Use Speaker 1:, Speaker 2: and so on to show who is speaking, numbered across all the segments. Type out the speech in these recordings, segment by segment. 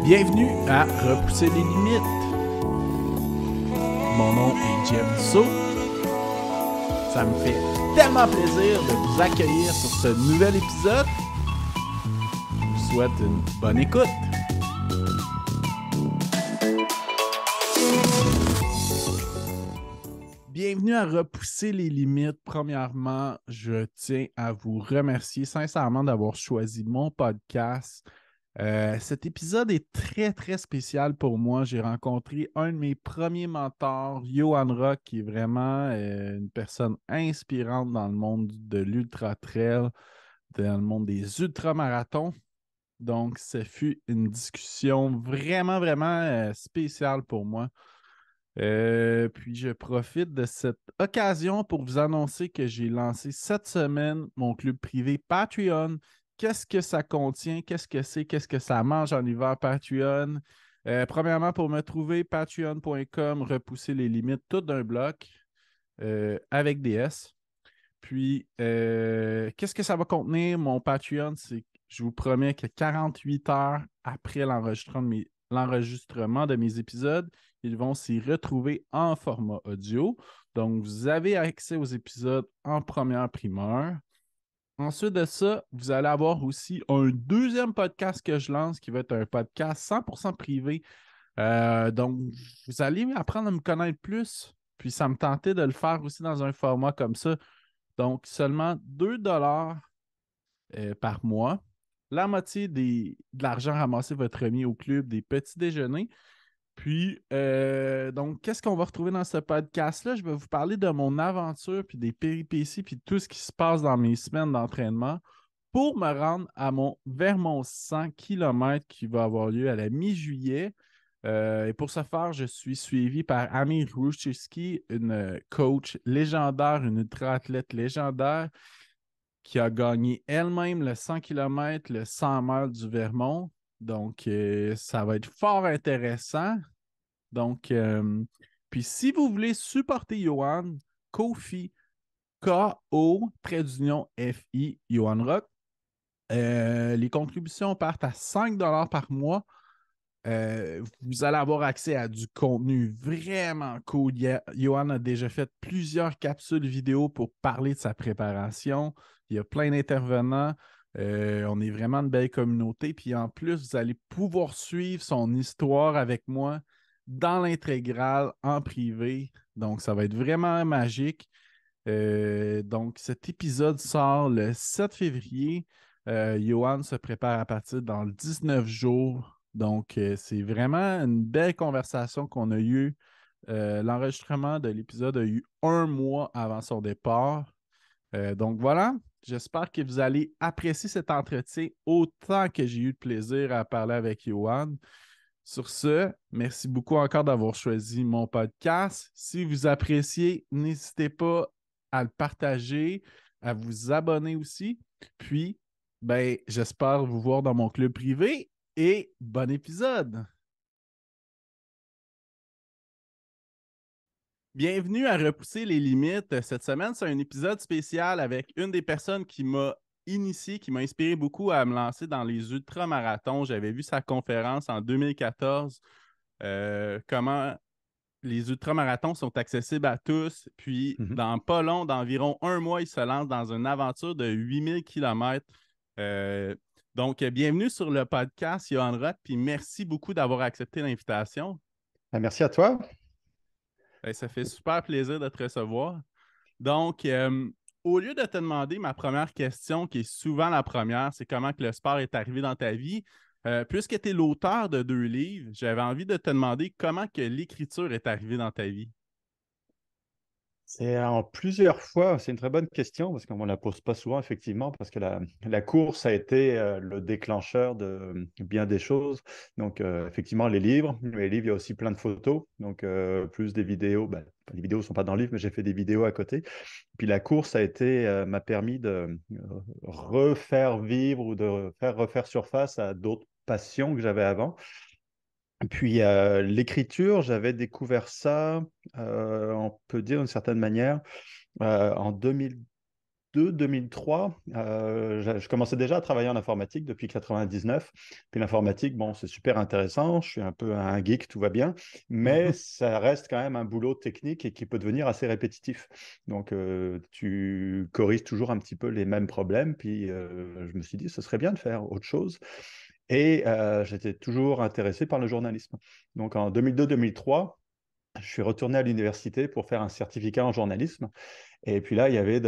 Speaker 1: Bienvenue à Repousser les limites. Mon nom est Jeff Dussault. Ça me fait tellement plaisir de vous accueillir sur ce nouvel épisode. Je vous souhaite une bonne écoute. Bienvenue à Repousser les limites. Premièrement, je tiens à vous remercier sincèrement d'avoir choisi mon podcast. Cet épisode est très, très spécial pour moi. J'ai rencontré un de mes premiers mentors, Johan Rock, qui est vraiment une personne inspirante dans le monde de l'ultra-trail, dans le monde des ultramarathons. Donc, ce fut une discussion vraiment, vraiment spéciale pour moi. Puis, je profite de cette occasion pour vous annoncer que j'ai lancé cette semaine mon club privé Patreon. Qu'est-ce que ça contient? Qu'est-ce que c'est? Qu'est-ce que ça mange en hiver Patreon? Premièrement, pour me trouver, patreon.com, repousser les limites, tout d'un bloc avec des S. Puis, qu'est-ce que ça va contenir? Mon Patreon, c'est, je vous promets que 48 heures après l'enregistrement de mes épisodes, ils vont s'y retrouver en format audio. Donc, vous avez accès aux épisodes en première primeur. Ensuite de ça, vous allez avoir aussi un deuxième podcast que je lance qui va être un podcast 100% privé. Donc, vous allez apprendre à me connaître plus. Puis, ça me tentait de le faire aussi dans un format comme ça. Donc, seulement 2 $ par mois. La moitié de l'argent ramassé va être remis au club des petits déjeuners. Puis, donc, qu'est-ce qu'on va retrouver dans ce podcast-là? Je vais vous parler de mon aventure, puis des péripéties, puis de tout ce qui se passe dans mes semaines d'entraînement pour me rendre vers mon 100 km qui va avoir lieu à la mi-juillet. Et pour ce faire, je suis suivi par Amir Rouchewski, une coach légendaire, une ultra-athlète légendaire qui a gagné elle-même le 100 km, le 100 miles du Vermont. Donc, ça va être fort intéressant. Donc, puis si vous voulez supporter Johan, Ko-fi, K-O, trait d'union F-I, Johan Rock, les contributions partent à 5 $ par mois. Vous allez avoir accès à du contenu vraiment cool. Johan a déjà fait plusieurs capsules vidéo pour parler de sa préparation. Il y a plein d'intervenants. On est vraiment une belle communauté. Puis en plus, vous allez pouvoir suivre son histoire avec moi dans l'intégrale en privé. Donc, ça va être vraiment magique. Donc, cet épisode sort le 7 février. Johan se prépare à partir dans le 19 jours. Donc, c'est vraiment une belle conversation qu'on a eue. L'enregistrement de l'épisode a eu 1 mois avant son départ. Donc, voilà. J'espère que vous allez apprécier cet entretien autant que j'ai eu de plaisir à parler avec Johan. Sur ce, merci beaucoup encore d'avoir choisi mon podcast. Si vous appréciez, n'hésitez pas à le partager, à vous abonner aussi. Puis, ben, j'espère vous voir dans mon club privé et bon épisode. Bienvenue à Repousser les limites. Cette semaine, c'est un épisode spécial avec une des personnes qui m'a initié, qui m'a inspiré beaucoup à me lancer dans les ultramarathons. J'avais vu sa conférence en 2014, comment les ultramarathons sont accessibles à tous. Puis, dans pas long, d'environ 1 mois, il se lance dans une aventure de 8000 km. Donc, bienvenue sur le podcast, Johan Roth, puis merci beaucoup d'avoir accepté l'invitation.
Speaker 2: Merci à toi.
Speaker 1: Ça fait super plaisir de te recevoir. Donc, au lieu de te demander ma première question, qui est souvent la première, c'est comment que le sport est arrivé dans ta vie, puisque tu es l'auteur de 2 livres, j'avais envie de te demander comment que l'écriture est arrivée dans ta vie.
Speaker 2: C'est en plusieurs fois, c'est une très bonne question parce qu'on ne la pose pas souvent, effectivement, parce que la course a été le déclencheur de bien des choses. Donc, effectivement, les livres, il y a aussi plein de photos, donc plus des vidéos. Ben, les vidéos ne sont pas dans le livre, mais j'ai fait des vidéos à côté. Puis la course m'a permis de refaire vivre ou de faire refaire surface à d'autres passions que j'avais avant. Puis l'écriture, j'avais découvert ça, on peut dire d'une certaine manière, en 2012. 2002-2003, je commençais déjà à travailler en informatique depuis 99. Puis l'informatique, bon, c'est super intéressant. Je suis un peu un geek, tout va bien. Mais ça reste quand même un boulot technique et qui peut devenir assez répétitif. Donc, tu corriges toujours un petit peu les mêmes problèmes. Puis, je me suis dit, ce serait bien de faire autre chose. Et j'étais toujours intéressé par le journalisme. Donc, en 2002-2003, je suis retourné à l'université pour faire un certificat en journalisme. Et puis là, il y avait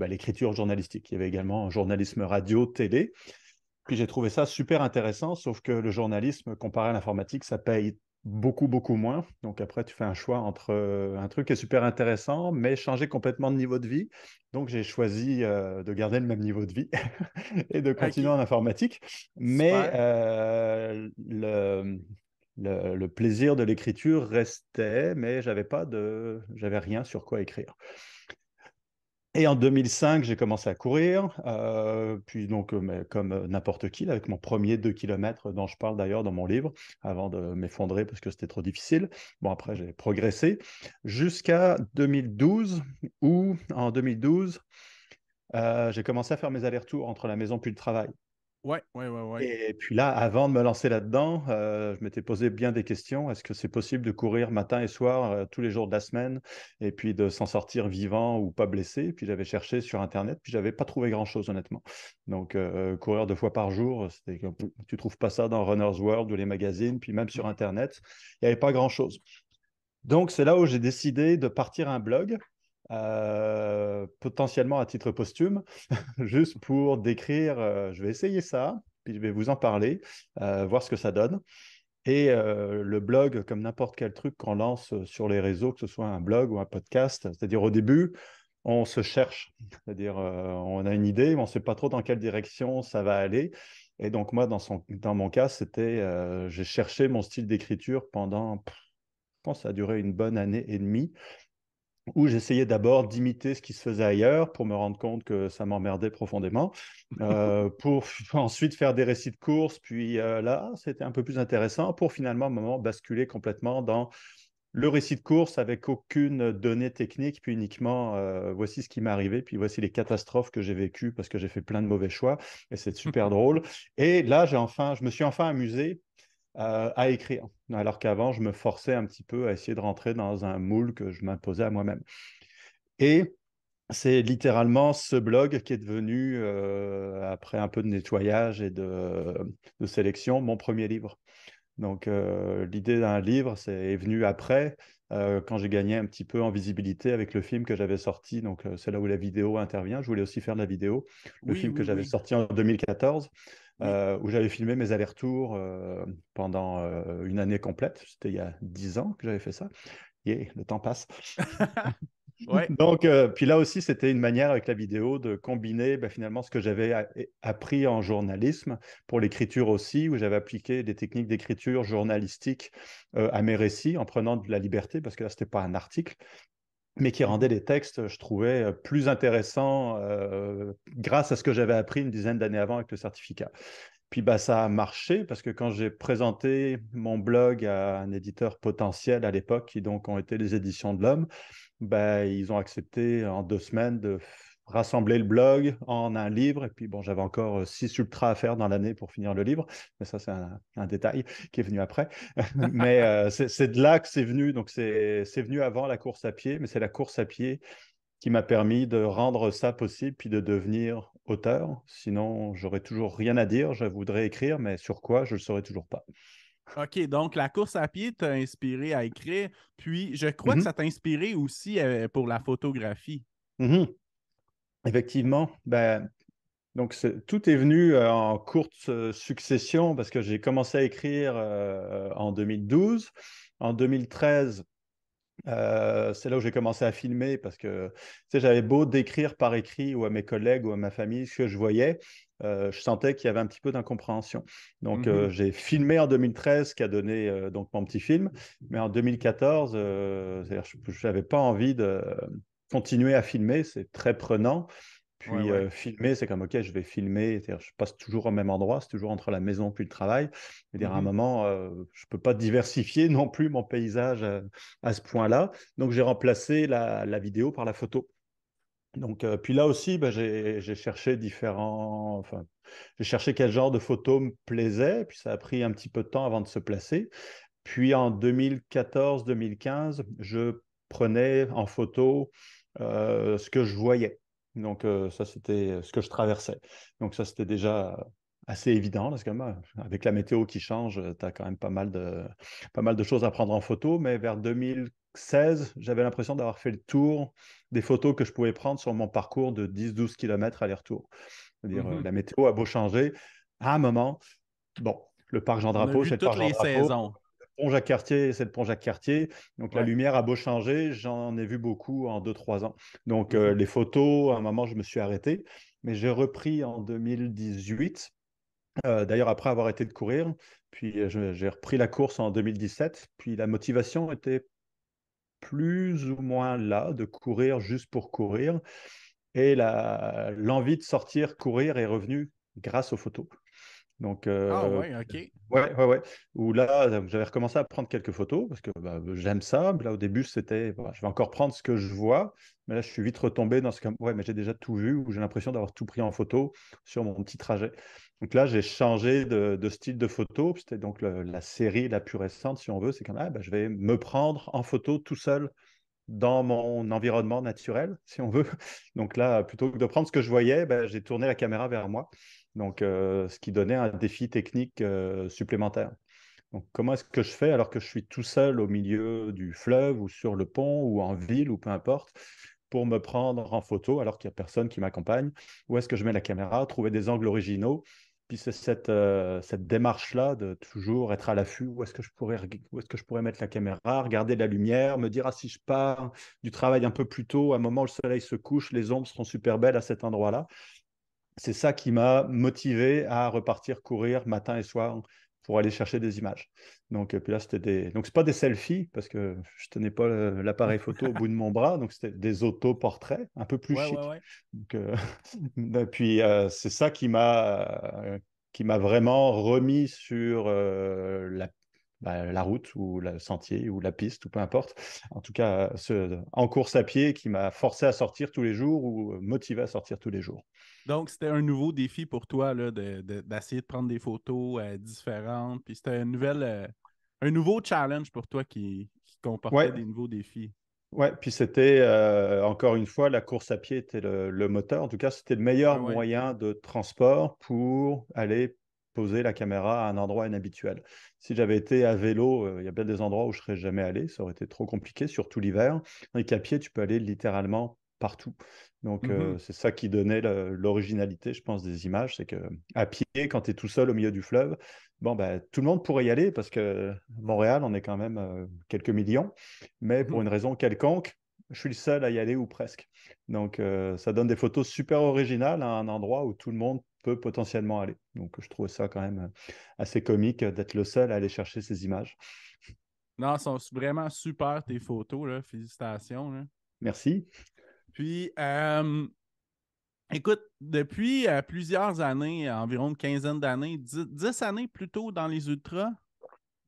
Speaker 2: l'écriture journalistique. Il y avait également un journalisme radio, télé. Puis j'ai trouvé ça super intéressant, sauf que le journalisme, comparé à l'informatique, ça paye beaucoup, beaucoup moins. Donc après, tu fais un choix entre un truc qui est super intéressant, mais changer complètement de niveau de vie. Donc j'ai choisi de garder le même niveau de vie et de continuer
Speaker 1: OK,
Speaker 2: en informatique. Mais
Speaker 1: super.
Speaker 2: le plaisir de l'écriture restait, mais j'avais rien sur quoi écrire. Et en 2005, j'ai commencé à courir, puis donc mais comme n'importe qui, là, avec mon premier 2 kilomètres dont je parle d'ailleurs dans mon livre, avant de m'effondrer parce que c'était trop difficile. Bon, après, j'ai progressé jusqu'à 2012, où en 2012, j'ai commencé à faire mes allers-retours entre la maison puis le travail.
Speaker 1: Ouais, ouais, ouais, ouais.
Speaker 2: Et puis là, avant de me lancer là-dedans, je m'étais posé bien des questions. Est-ce que c'est possible de courir matin et soir tous les jours de la semaine et puis de s'en sortir vivant ou pas blessé? Puis j'avais cherché sur Internet, puis j'avais pas trouvé grand-chose honnêtement. Donc courir 2 fois par jour, tu trouves pas ça dans Runner's World ou les magazines, puis même sur Internet, il n'y avait pas grand-chose. Donc c'est là où j'ai décidé de partir un blog. Potentiellement à titre posthume, juste pour décrire, je vais essayer ça, puis je vais vous en parler, voir ce que ça donne. Et le blog, comme n'importe quel truc qu'on lance sur les réseaux, que ce soit un blog ou un podcast, c'est-à-dire au début, on se cherche, c'est-à-dire on a une idée, mais on ne sait pas trop dans quelle direction ça va aller. Et donc moi, dans mon cas, c'était, j'ai cherché mon style d'écriture pendant, je pense que ça a duré une bonne année et demie où j'essayais d'abord d'imiter ce qui se faisait ailleurs pour me rendre compte que ça m'emmerdait profondément, pour ensuite faire des récits de course, puis là, c'était un peu plus intéressant pour finalement, à un moment, basculer complètement dans le récit de course avec aucune donnée technique, puis uniquement voici ce qui m'est arrivé, puis voici les catastrophes que j'ai vécues parce que j'ai fait plein de mauvais choix, et c'est super drôle. Et là, je me suis enfin amusé à écrire, alors qu'avant, je me forçais un petit peu à essayer de rentrer dans un moule que je m'imposais à moi-même. Et c'est littéralement ce blog qui est devenu, après un peu de nettoyage et de sélection, mon premier livre. Donc, l'idée d'un livre, est venue après, quand j'ai gagné un petit peu en visibilité avec le film que j'avais sorti. Donc, c'est là où la vidéo intervient. Je voulais aussi faire de la vidéo. Le
Speaker 1: Oui,
Speaker 2: film que
Speaker 1: oui,
Speaker 2: j'avais
Speaker 1: oui.
Speaker 2: sorti en 2014,
Speaker 1: Oui.
Speaker 2: où j'avais filmé mes allers-retours pendant une année complète. C'était il y a 10 ans que j'avais fait ça. Yeah, le temps passe.
Speaker 1: Ouais.
Speaker 2: Donc, puis là aussi, c'était une manière avec la vidéo de combiner finalement ce que j'avais appris en journalisme pour l'écriture aussi, où j'avais appliqué des techniques d'écriture journalistique à mes récits en prenant de la liberté, parce que là, ce n'était pas un article, mais qui rendait
Speaker 1: Mhm.
Speaker 2: les textes, je trouvais, plus intéressants grâce à ce que j'avais appris une dizaine d'années avant avec le certificat. Puis ça a marché parce que quand j'ai présenté mon blog à un éditeur potentiel à l'époque, qui donc ont été les Éditions de l'Homme, ils ont accepté en 2 semaines de rassembler le blog en un livre. Et puis bon, j'avais encore 6 ultras à faire dans l'année pour finir le livre, mais ça c'est un détail qui est venu après. Mais c'est de là que c'est venu. Donc c'est venu avant la course à pied, mais c'est la course à pied qui m'a permis de rendre ça possible, puis de devenir auteur. Sinon, j'aurais toujours rien à dire. Je voudrais écrire, mais sur quoi, je ne le saurais toujours pas.
Speaker 1: OK, donc la course à pied t'a inspiré à écrire, puis je crois que
Speaker 2: Mhm,
Speaker 1: ça t'a inspiré aussi pour la photographie.
Speaker 2: mhm. Effectivement, donc tout est venu en courte succession parce que j'ai commencé à écrire en 2012. En 2013, c'est là où j'ai commencé à filmer parce que tu sais, j'avais beau décrire par écrit ou à mes collègues ou à ma famille ce que je voyais, je sentais qu'il y avait un petit peu d'incompréhension. Donc
Speaker 1: Mhm.
Speaker 2: j'ai filmé en 2013, qui a donné donc mon petit film, mais en 2014, c'est-à-dire, je n'avais pas envie de continuer à filmer, c'est très prenant.
Speaker 1: Ouais,
Speaker 2: Puis
Speaker 1: ouais.
Speaker 2: filmer, c'est comme, OK, je vais filmer. C'est-à-dire, je passe toujours au même endroit, c'est toujours entre la maison puis le travail. C'est-à-dire, à un
Speaker 1: Mhm.
Speaker 2: moment, je ne peux pas diversifier non plus mon paysage à ce point-là. Donc, j'ai remplacé la vidéo par la photo. Donc, puis là aussi, j'ai cherché enfin, j'ai cherché quel genre de photo me plaisait, puis ça a pris un petit peu de temps avant de se placer. Puis en 2014-2015, je prenais en photo ce que je voyais. Donc, ça, c'était ce que je traversais. Donc, ça, c'était déjà assez évident, parce que avec la météo qui change, tu as quand même pas mal de choses à prendre en photo. Mais vers 2016, j'avais l'impression d'avoir fait le tour des photos que je pouvais prendre sur mon parcours de 10-12 km aller-retour. C'est-à-dire,
Speaker 1: Mhm.
Speaker 2: la météo a beau changer, à un moment, bon, le parc
Speaker 1: On a
Speaker 2: Jean-Drapeau,
Speaker 1: vu
Speaker 2: c'est le
Speaker 1: toutes
Speaker 2: parc
Speaker 1: les
Speaker 2: Jean-Drapeau.
Speaker 1: saisons.
Speaker 2: Le pont Jacques-Cartier, c'est le pont Jacques-Cartier. Donc la
Speaker 1: Ouais.
Speaker 2: lumière a beau changer, j'en ai vu beaucoup en 2-3 ans. Donc
Speaker 1: Mhm.
Speaker 2: les photos, à un moment, je me suis arrêté. Mais j'ai repris en 2018, d'ailleurs après avoir arrêté de courir. Puis j'ai repris la course en 2017. Puis la motivation était plus ou moins là, de courir juste pour courir. Et l'envie de sortir courir est revenue grâce aux photos. Donc,
Speaker 1: Ah ouais, OK.
Speaker 2: ouais, ouais, ouais. Où là, j'avais recommencé à prendre quelques photos parce que j'aime ça. Là, au début, c'était, je vais encore prendre ce que je vois. Mais là, je suis vite retombé dans ce que, ouais, mais j'ai déjà tout vu ou j'ai l'impression d'avoir tout pris en photo sur mon petit trajet. Donc là, j'ai changé de style de photo. C'était donc la série la plus récente, si on veut. C'est comme, je vais me prendre en photo tout seul dans mon environnement naturel, si on veut. Donc là, plutôt que de prendre ce que je voyais, j'ai tourné la caméra vers moi. Donc, ce qui donnait un défi technique supplémentaire. Donc, comment est-ce que je fais alors que je suis tout seul au milieu du fleuve ou sur le pont ou en ville ou peu importe pour me prendre en photo alors qu'il n'y a personne qui m'accompagne? Où est-ce que je mets la caméra? Trouver des angles originaux. Puis c'est cette démarche-là de toujours être à l'affût. Où est-ce que je pourrais mettre la caméra, regarder la lumière, me dire, ah, si je pars du travail un peu plus tôt, à un moment où le soleil se couche, les ombres seront super belles à cet endroit-là. C'est ça qui m'a motivé à repartir courir matin et soir pour aller chercher des images. Donc, puis là, donc c'est pas des selfies parce que je tenais pas l'appareil photo au bout de mon bras, donc c'était des autoportraits un peu plus
Speaker 1: Ouais, ouais,
Speaker 2: chic.
Speaker 1: ouais.
Speaker 2: Donc, puis c'est ça qui m'a vraiment remis sur la route ou le sentier ou la piste ou peu importe. En tout cas, en course à pied qui m'a forcé à sortir tous les jours ou motivé à sortir tous les jours.
Speaker 1: Donc, c'était un nouveau défi pour toi là, d'essayer de prendre des photos différentes. Puis c'était un nouveau challenge pour toi qui comportait
Speaker 2: Ouais,
Speaker 1: des nouveaux défis.
Speaker 2: ouais, puis c'était encore une fois, la course à pied était le moteur. En tout cas, c'était le
Speaker 1: Ouais,
Speaker 2: meilleur
Speaker 1: ouais.
Speaker 2: moyen de transport pour aller poser la caméra à un endroit inhabituel. Si j'avais été à vélo, il y a bien des endroits où je ne serais jamais allé, ça aurait été trop compliqué, surtout l'hiver. Tandis qu'à pied, tu peux aller littéralement partout. Donc,
Speaker 1: Mhm.
Speaker 2: c'est ça qui donnait l'originalité, je pense, des images. C'est que à pied, quand tu es tout seul au milieu du fleuve, bon, tout le monde pourrait y aller parce que Montréal, on est quand même quelques millions. Mais pour
Speaker 1: Mhm.
Speaker 2: une raison quelconque, je suis le seul à y aller ou presque. Donc, ça donne des photos super originales à un endroit où tout le monde peut potentiellement aller. Donc, je trouve ça quand même assez comique d'être le seul à aller chercher ces images.
Speaker 1: Non, sont vraiment super tes photos, là. Félicitations, là.
Speaker 2: Merci.
Speaker 1: Puis, écoute, depuis plusieurs années, environ une quinzaine d'années, 10 années plutôt dans les ultras.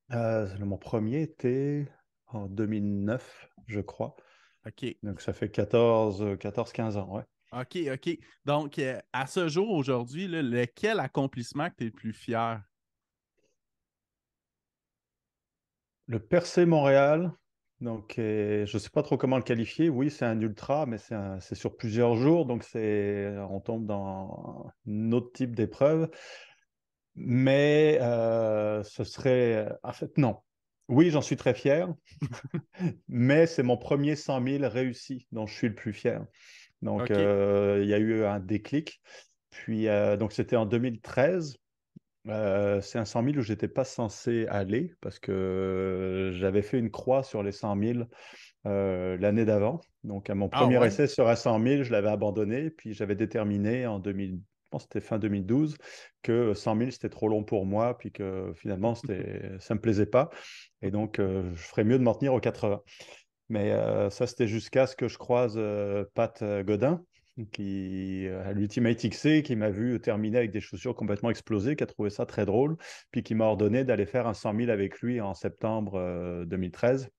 Speaker 2: Mon premier était en 2009, je crois.
Speaker 1: OK.
Speaker 2: Donc, ça fait 14-15 ans, ouais.
Speaker 1: OK, OK. Donc, à ce jour, aujourd'hui, là, lequel accomplissement que tu es le plus fier?
Speaker 2: Le Percé Montréal, donc je ne sais pas trop comment le qualifier. Oui, c'est un ultra, mais c'est sur plusieurs jours, donc on tombe dans un autre type d'épreuve. Mais ce serait, en fait, non. Oui, j'en suis très fier, mais c'est mon premier 100 000 réussi dont je suis le plus fier. Donc,
Speaker 1: OK.
Speaker 2: il y a eu un déclic. Puis, donc, c'était en 2013. C'est un 100 000 où j'étais pas censé aller parce que j'avais fait une croix sur les 100 000 l'année d'avant. Donc, à mon
Speaker 1: Ah
Speaker 2: premier
Speaker 1: ouais?
Speaker 2: essai sur un 100 000, je l'avais abandonné. Puis, j'avais déterminé en 2000, je pense que c'était fin 2012, que 100 000, c'était trop long pour moi. Puis que finalement, ça me plaisait pas. Et donc, je ferais mieux de m'en tenir aux 80. Mais ça, c'était jusqu'à ce que je croise Pat Godin, à l'Ultimate XC, qui m'a vu terminer avec des chaussures complètement explosées, qui a trouvé ça très drôle, puis qui m'a ordonné d'aller faire un 100 000 avec lui en septembre 2013,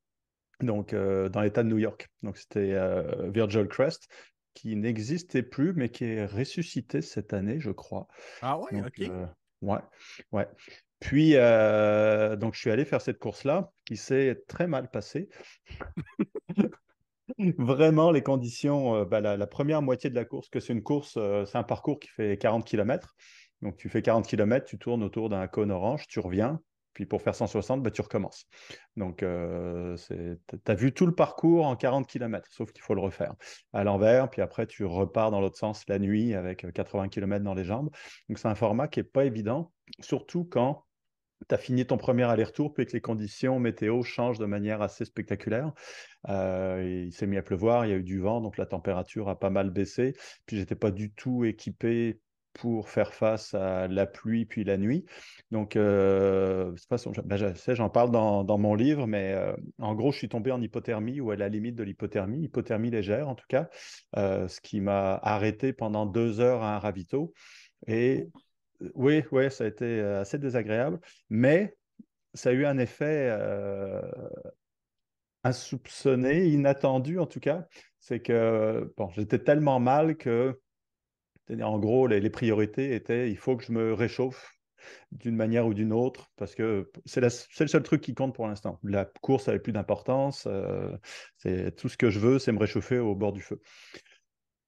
Speaker 2: donc dans l'État de New York. Donc c'était Virgil Crest. qui n'existait plus, mais qui est ressuscité cette année, je crois.
Speaker 1: Ah ouais,
Speaker 2: Donc,
Speaker 1: OK.
Speaker 2: ouais, ouais. Puis, donc, je suis allé faire cette course-là, qui s'est très mal passée. Vraiment, les conditions, la première moitié de la course, que c'est une course, c'est un parcours qui fait 40 km. Donc, tu fais 40 km, tu tournes autour d'un cône orange, tu reviens, puis pour faire 160, tu recommences. Donc, tu as vu tout le parcours en 40 km, sauf qu'il faut le refaire à l'envers, puis après, tu repars dans l'autre sens la nuit avec 80 km dans les jambes. Donc, c'est un format qui n'est pas évident, surtout quand tu as fini ton premier aller-retour, puis que les conditions météo changent de manière assez spectaculaire. Il s'est mis à pleuvoir, il y a eu du vent, donc la température a pas mal baissé. Puis j'étais pas du tout équipé pour faire face à la pluie puis la nuit. Donc, de toute façon, j'en parle dans mon livre, mais en gros, je suis tombé en hypothermie ou à la limite de l'hypothermie, hypothermie légère en tout cas, ce qui m'a arrêté pendant 2 heures à un ravito. Et oui, oui, ça a été assez désagréable, mais ça a eu un effet insoupçonné, inattendu en tout cas. C'est que bon, j'étais tellement mal que, en gros, les priorités étaient il faut que je me réchauffe d'une manière ou d'une autre, parce que c'est le seul truc qui compte pour l'instant. La course avait plus d'importance. C'est tout ce que je veux, c'est me réchauffer au bord du feu.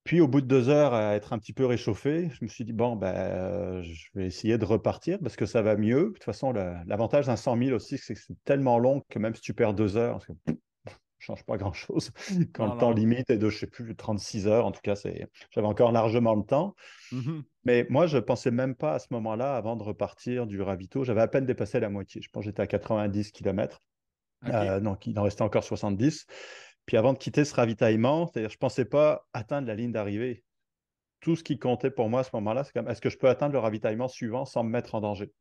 Speaker 2: Puis au bout de 2 heures à être un petit peu réchauffé, je me suis dit, bon, je vais essayer de repartir parce que ça va mieux. De toute façon, l'avantage d'un 100 000 aussi, c'est que c'est tellement long que même si tu perds 2 heures, ça ne change pas grand-chose. Quand le
Speaker 1: Non,
Speaker 2: temps
Speaker 1: non.
Speaker 2: limite est de, je sais plus, 36 heures, en tout cas, j'avais encore largement le temps.
Speaker 1: Mhm.
Speaker 2: Mais moi, je ne pensais même pas à ce moment-là, avant de repartir du ravito, j'avais à peine dépassé la moitié. Je pense que j'étais à 90 km.
Speaker 1: OK.
Speaker 2: Donc, il en restait encore 70. Puis avant de quitter ce ravitaillement, c'est-à-dire, je ne pensais pas atteindre la ligne d'arrivée. Tout ce qui comptait pour moi à ce moment-là, c'est comme est-ce que je peux atteindre le ravitaillement suivant sans me mettre en danger?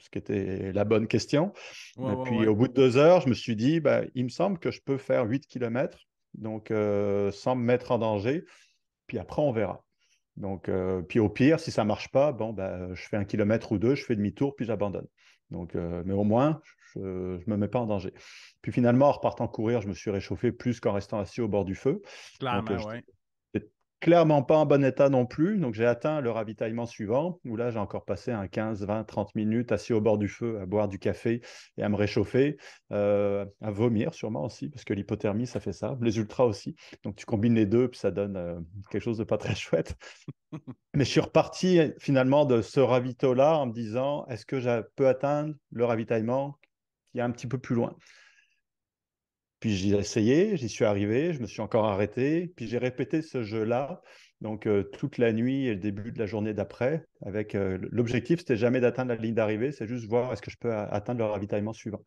Speaker 2: Ce qui était la bonne question.
Speaker 1: Ouais,
Speaker 2: Et
Speaker 1: ouais,
Speaker 2: puis
Speaker 1: ouais.
Speaker 2: au bout de 2 heures, je me suis dit, il me semble que je peux faire 8 km, donc sans me mettre en danger, puis après on verra. Donc, puis au pire, si ça ne marche pas, bon, je fais 1 kilomètre ou deux, je fais demi-tour, puis j'abandonne. Donc, mais au moins, je ne me mets pas en danger. Puis finalement, en repartant courir, je me suis réchauffé plus qu'en restant assis au bord du feu. Donc,
Speaker 1: Clairement,
Speaker 2: j'étais
Speaker 1: ouais.
Speaker 2: clairement pas en bon état non plus. Donc, j'ai atteint le ravitaillement suivant, où là, j'ai encore passé un 15, 20, 30 minutes assis au bord du feu, à boire du café et à me réchauffer, à vomir sûrement aussi, parce que l'hypothermie, ça fait ça. Les ultras aussi. Donc, tu combines les deux, puis ça donne quelque chose de pas très chouette. Mais je suis reparti finalement de ce ravito-là en me disant, est-ce que je peux atteindre le ravitaillement qui est un petit peu plus loin? Puis j'ai essayé, j'y suis arrivé, je me suis encore arrêté, puis j'ai répété ce jeu-là, donc toute la nuit et le début de la journée d'après, avec l'objectif, c'était jamais d'atteindre la ligne d'arrivée, c'est juste voir est-ce que je peux atteindre le ravitaillement suivant.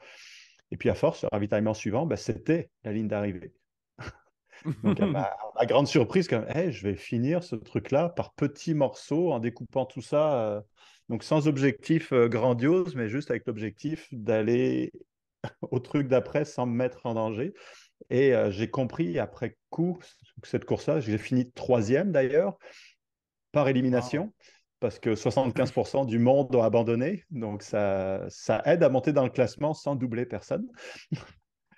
Speaker 2: Et puis à force, le ravitaillement suivant, c'était la ligne d'arrivée. Donc à ma grande surprise, comme, hey, je vais finir ce truc-là par petits morceaux en découpant tout ça, donc sans objectif grandiose, mais juste avec l'objectif d'aller au truc d'après sans me mettre en danger. Et j'ai compris après coup que cette course-là, j'ai fini troisième d'ailleurs, par
Speaker 1: Wow.
Speaker 2: élimination, parce que 75% du monde ont abandonné. Donc ça aide à monter dans le classement sans doubler personne. Donc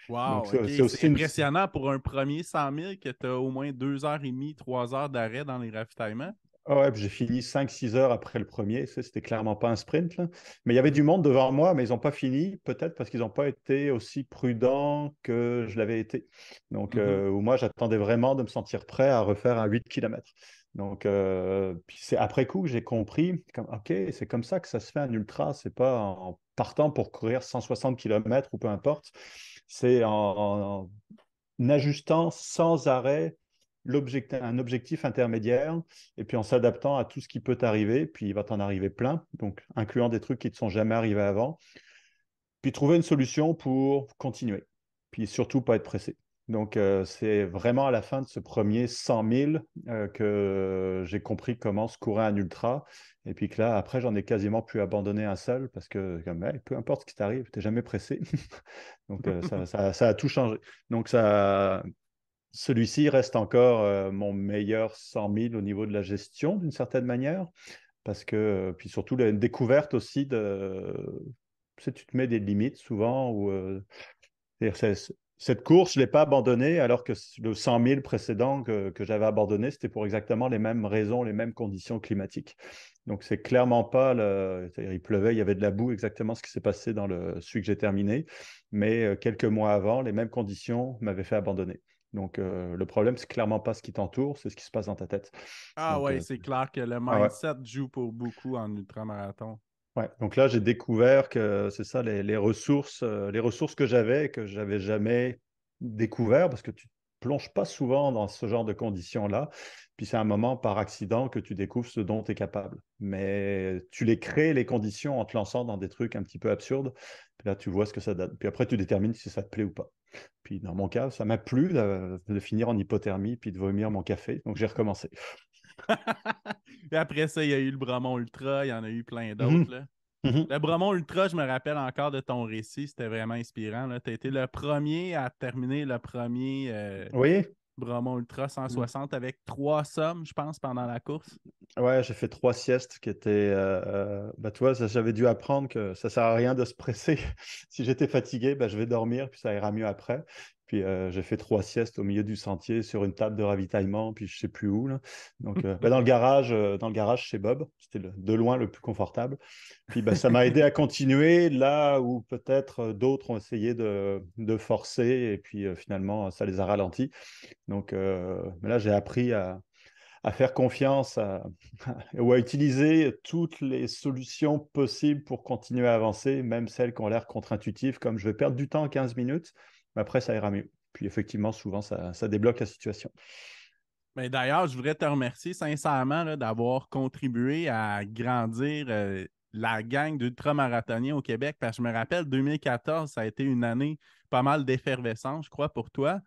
Speaker 1: Wow, OK.
Speaker 2: c'est
Speaker 1: C'est
Speaker 2: aussi une...
Speaker 1: impressionnant pour un premier 100 000 que tu as au moins 2 heures et demie, 3 heures d'arrêt dans les ravitaillements.
Speaker 2: Ah ouais, puis j'ai fini 5-6 heures après le premier. C'était clairement pas un sprint, là. Mais il y avait du monde devant moi, mais ils n'ont pas fini, peut-être parce qu'ils n'ont pas été aussi prudents que je l'avais été. Donc,
Speaker 1: Mhm.
Speaker 2: où moi, j'attendais vraiment de me sentir prêt à refaire un 8 km. Donc, puis c'est après coup que j'ai compris, comme, OK, c'est comme ça que ça se fait un ultra. C'est pas en partant pour courir 160 km ou peu importe. C'est en ajustant sans arrêt un objectif intermédiaire et puis en s'adaptant à tout ce qui peut t'arriver, puis il va t'en arriver plein, donc incluant des trucs qui ne te sont jamais arrivés avant, puis trouver une solution pour continuer, puis surtout pas être pressé. Donc, c'est vraiment à la fin de ce premier 100 000 que j'ai compris comment se courait un ultra. Et puis que là, après, j'en ai quasiment pu abandonner un seul parce que, comme, hey, peu importe ce qui t'arrive, tu n'es jamais pressé. Donc, ça a tout changé. Donc, celui-ci reste encore mon meilleur 100 000 au niveau de la gestion, d'une certaine manière, parce que, puis surtout, la découverte aussi de, tu sais, tu te mets des limites souvent, ou Cette course, je ne l'ai pas abandonnée, alors que le 100 000 précédent que j'avais abandonné, c'était pour exactement les mêmes raisons, les mêmes conditions climatiques. Donc, c'est clairement pas il pleuvait, il y avait de la boue, exactement ce qui s'est passé dans celui que j'ai terminé. Mais quelques mois avant, les mêmes conditions m'avaient fait abandonner. Donc, le problème, c'est clairement pas ce qui t'entoure, c'est ce qui se passe dans ta tête.
Speaker 1: Ah
Speaker 2: Donc,
Speaker 1: ouais, c'est clair que le
Speaker 2: ah ouais.
Speaker 1: mindset joue pour beaucoup en ultramarathon.
Speaker 2: Ouais, donc là, j'ai découvert que c'est ça, les ressources que j'avais jamais découvert parce que tu plonges pas souvent dans ce genre de conditions-là. Puis c'est un moment par accident que tu découvres ce dont tu es capable. Mais tu les crées, les conditions, en te lançant dans des trucs un petit peu absurdes. Puis là, tu vois ce que ça donne. Puis après, tu détermines si ça te plaît ou pas. Puis dans mon cas, ça m'a plu de finir en hypothermie puis de vomir mon café. Donc j'ai recommencé.
Speaker 1: Et après ça, il y a eu le Bromont Ultra, il y en a eu plein d'autres,
Speaker 2: Mhm.
Speaker 1: là.
Speaker 2: Mhm.
Speaker 1: Le Bromont Ultra, je me rappelle encore de ton récit, c'était vraiment inspirant. Tu as été le premier à terminer le premier
Speaker 2: Oui.
Speaker 1: Bromont Ultra 160 avec 3 sommes, je pense, pendant la course.
Speaker 2: Ouais, j'ai fait 3 siestes qui étaient. Bah, tu vois, j'avais dû apprendre que ça sert à rien de se presser. Si j'étais fatigué, bah, je vais dormir, puis ça ira mieux après. Puis j'ai fait 3 siestes au milieu du sentier sur une table de ravitaillement, puis je sais plus où là. Donc bah, dans le garage chez Bob, c'était de loin le plus confortable. Puis bah, ça m'a aidé à continuer là où peut-être d'autres ont essayé de forcer, et puis finalement ça les a ralentis. Donc mais là j'ai appris à faire confiance ou à utiliser toutes les solutions possibles pour continuer à avancer, même celles qui ont l'air contre-intuitives, comme je vais perdre du temps en 15 minutes, mais après ça ira mieux. Puis effectivement, souvent, ça débloque la situation.
Speaker 1: Mais d'ailleurs, je voudrais te remercier sincèrement là, d'avoir contribué à grandir la gang d'ultramarathoniens au Québec, parce que je me rappelle, 2014, ça a été une année pas mal d'effervescence, je crois, pour toi.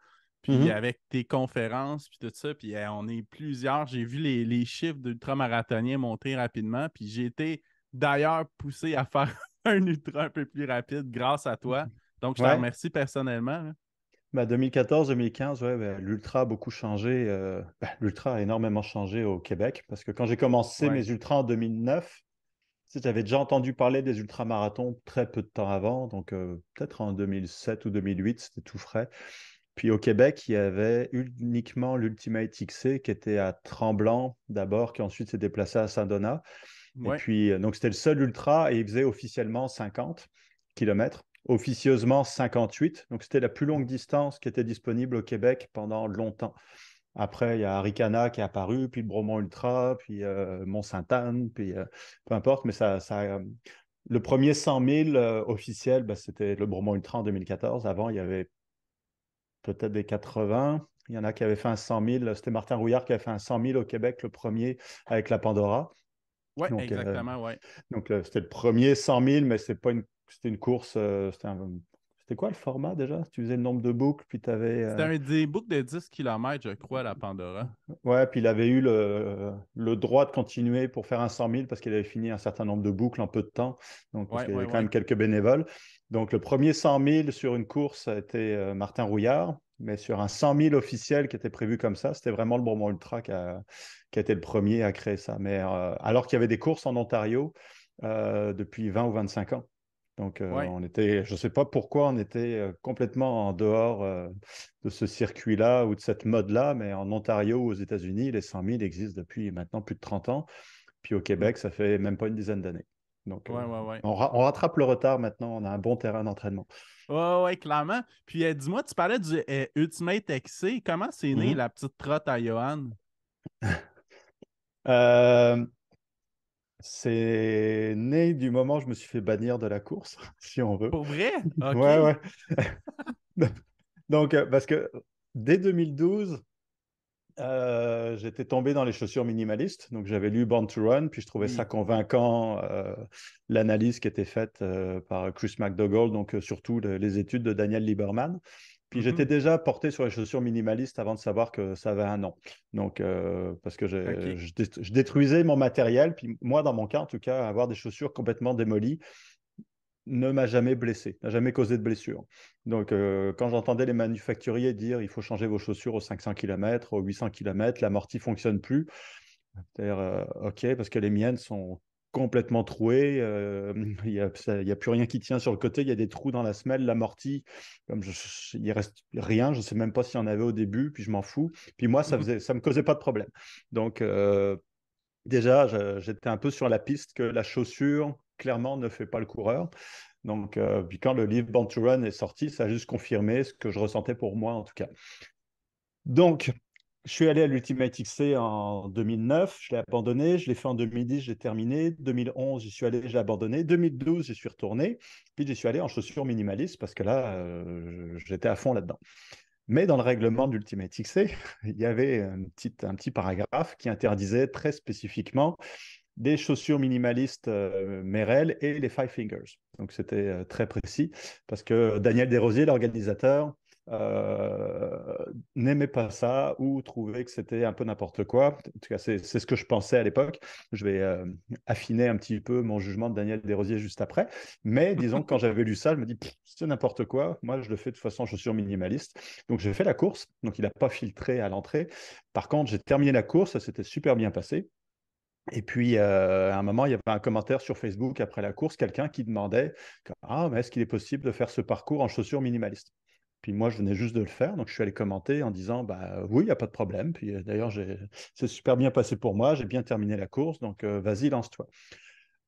Speaker 1: Puis
Speaker 2: Mhm.
Speaker 1: avec tes conférences, puis tout ça, puis on est plusieurs. J'ai vu les chiffres d'ultramarathoniens monter rapidement, puis j'ai été d'ailleurs poussé à faire un ultra un peu plus rapide grâce à toi. Donc, je te
Speaker 2: Ouais,
Speaker 1: remercie personnellement, là.
Speaker 2: bah 2014-2015, ouais, bah, l'ultra a beaucoup changé. L'ultra a énormément changé au Québec parce que quand j'ai commencé
Speaker 1: Ouais,
Speaker 2: mes ultras en 2009, tu sais, j'avais déjà entendu parler des ultramarathons très peu de temps avant, donc peut-être en 2007 ou 2008, c'était tout frais. Puis au Québec, il y avait uniquement l'Ultimate XC qui était à Tremblant d'abord, qui ensuite s'est déplacé à Saint-Donat. Et
Speaker 1: ouais,
Speaker 2: puis, donc c'était le seul ultra et il faisait officiellement 50 kilomètres, officieusement 58. Donc c'était la plus longue distance qui était disponible au Québec pendant longtemps. Après, il y a Aricana qui est apparu, puis le Bromont Ultra, puis Mont-Sainte-Anne, puis peu importe, mais le premier 100 000 officiel, bah, c'était le Bromont Ultra en 2014. Avant, il y avait peut-être des 80. Il y en a qui avaient fait un 100 000. C'était Martin Rouillard qui avait fait un 100 000 au Québec, le premier avec la Pandora.
Speaker 1: ouais,
Speaker 2: Donc,
Speaker 1: exactement, ouais.
Speaker 2: c'était le premier 100 000, mais c'était une course. C'était quoi le format déjà? Tu faisais le nombre de boucles, puis tu avais.
Speaker 1: C'était un des boucles de 10 kilomètres, je crois, la Pandora.
Speaker 2: Ouais, puis il avait eu le droit de continuer pour faire un 100 000 parce qu'il avait fini un certain nombre de boucles en peu de temps. Donc, parce
Speaker 1: Ouais,
Speaker 2: qu'il y
Speaker 1: ouais,
Speaker 2: avait quand
Speaker 1: ouais.
Speaker 2: même quelques bénévoles. Donc, le premier 100 000 sur une course a été Martin Rouillard. Mais sur un 100 000 officiel qui était prévu comme ça, c'était vraiment le Bromont Ultra qui a été le premier à créer ça. Mais alors qu'il y avait des courses en Ontario depuis 20 ou 25 ans. Donc,
Speaker 1: Ouais.
Speaker 2: je ne sais pas pourquoi on était complètement en dehors de ce circuit-là ou de cette mode-là, mais en Ontario ou aux États-Unis, les 100 000 existent depuis maintenant plus de 30 ans. Puis au
Speaker 1: Hmm.
Speaker 2: Québec, ça fait même pas une dizaine d'années. Donc,
Speaker 1: Ouais, ouais, ouais.
Speaker 2: on rattrape le retard maintenant. On a un bon terrain d'entraînement.
Speaker 1: Ouais, ouais, clairement. Puis dis-moi, tu parlais du Ultimate XC. Comment c'est né
Speaker 2: Mhm.
Speaker 1: la petite trotte à Johan?
Speaker 2: Euh, c'est né du moment où je me suis fait bannir de la course, si on veut.
Speaker 1: Pour vrai? OK.
Speaker 2: Ouais, ouais. Donc, parce que dès 2012, j'étais tombé dans les chaussures minimalistes. Donc, j'avais lu Born to Run, puis je trouvais ça
Speaker 1: Oui.
Speaker 2: convaincant, l'analyse qui était faite par Chris McDougall, donc surtout les études de Daniel Lieberman. Puis j'étais
Speaker 1: Mhm.
Speaker 2: déjà porté sur les chaussures minimalistes avant de savoir que ça avait un nom. Donc, parce que
Speaker 1: OK.
Speaker 2: je détruisais mon matériel. Puis moi, dans mon cas, en tout cas, avoir des chaussures complètement démolies, ne m'a jamais blessé, n'a jamais causé de blessure. Donc, quand j'entendais les manufacturiers dire il faut changer vos chaussures aux 500 km, aux 800 km, l'amorti ne fonctionne plus, c'est-à-dire, OK, parce que les miennes sont complètement troué. Il y a plus rien qui tient sur le côté. Il y a des trous dans la semelle, l'amorti. Il reste rien. Je ne sais même pas s'il y en avait au début. Puis je m'en fous. Puis moi, ça me causait pas de problème. Donc déjà, j'étais un peu sur la piste que la chaussure, clairement, ne fait pas le coureur. Donc, puis quand le livre Born to Run est sorti, ça a juste confirmé ce que je ressentais pour moi, en tout cas. Donc, je suis allé à l'Ultimate XC en 2009, je l'ai abandonné, je l'ai fait en 2010, je l'ai terminé. 2011, j'y suis allé, je l'ai abandonné. 2012, j'y suis retourné. Puis j'y suis allé en chaussures minimalistes parce que là, j'étais à fond là-dedans. Mais dans le règlement d'Ultimate XC, il y avait un petit paragraphe qui interdisait très spécifiquement des chaussures minimalistes Merrell et les Five Fingers. Donc c'était très précis parce que Daniel Desrosiers, l'organisateur, n'aimait pas ça ou trouvait que c'était un peu n'importe quoi. En tout cas, c'est ce que je pensais à l'époque. Je vais affiner un petit peu mon jugement de Daniel Desrosiers juste après. Mais disons que quand j'avais lu ça, je me dis, c'est n'importe quoi. Moi, je le fais de toute façon en chaussures minimalistes. Donc j'ai fait la course. Donc il n'a pas filtré à l'entrée. Par contre, j'ai terminé la course. Ça s'était super bien passé. Et puis, à un moment, il y avait un commentaire sur Facebook après la course, quelqu'un qui demandait mais est-ce qu'il est possible de faire ce parcours en chaussures minimalistes? Puis moi, je venais juste de le faire, donc je suis allé commenter en disant oui, il n'y a pas de problème. Puis d'ailleurs, c'est super bien passé pour moi, j'ai bien terminé la course, donc vas-y, lance-toi.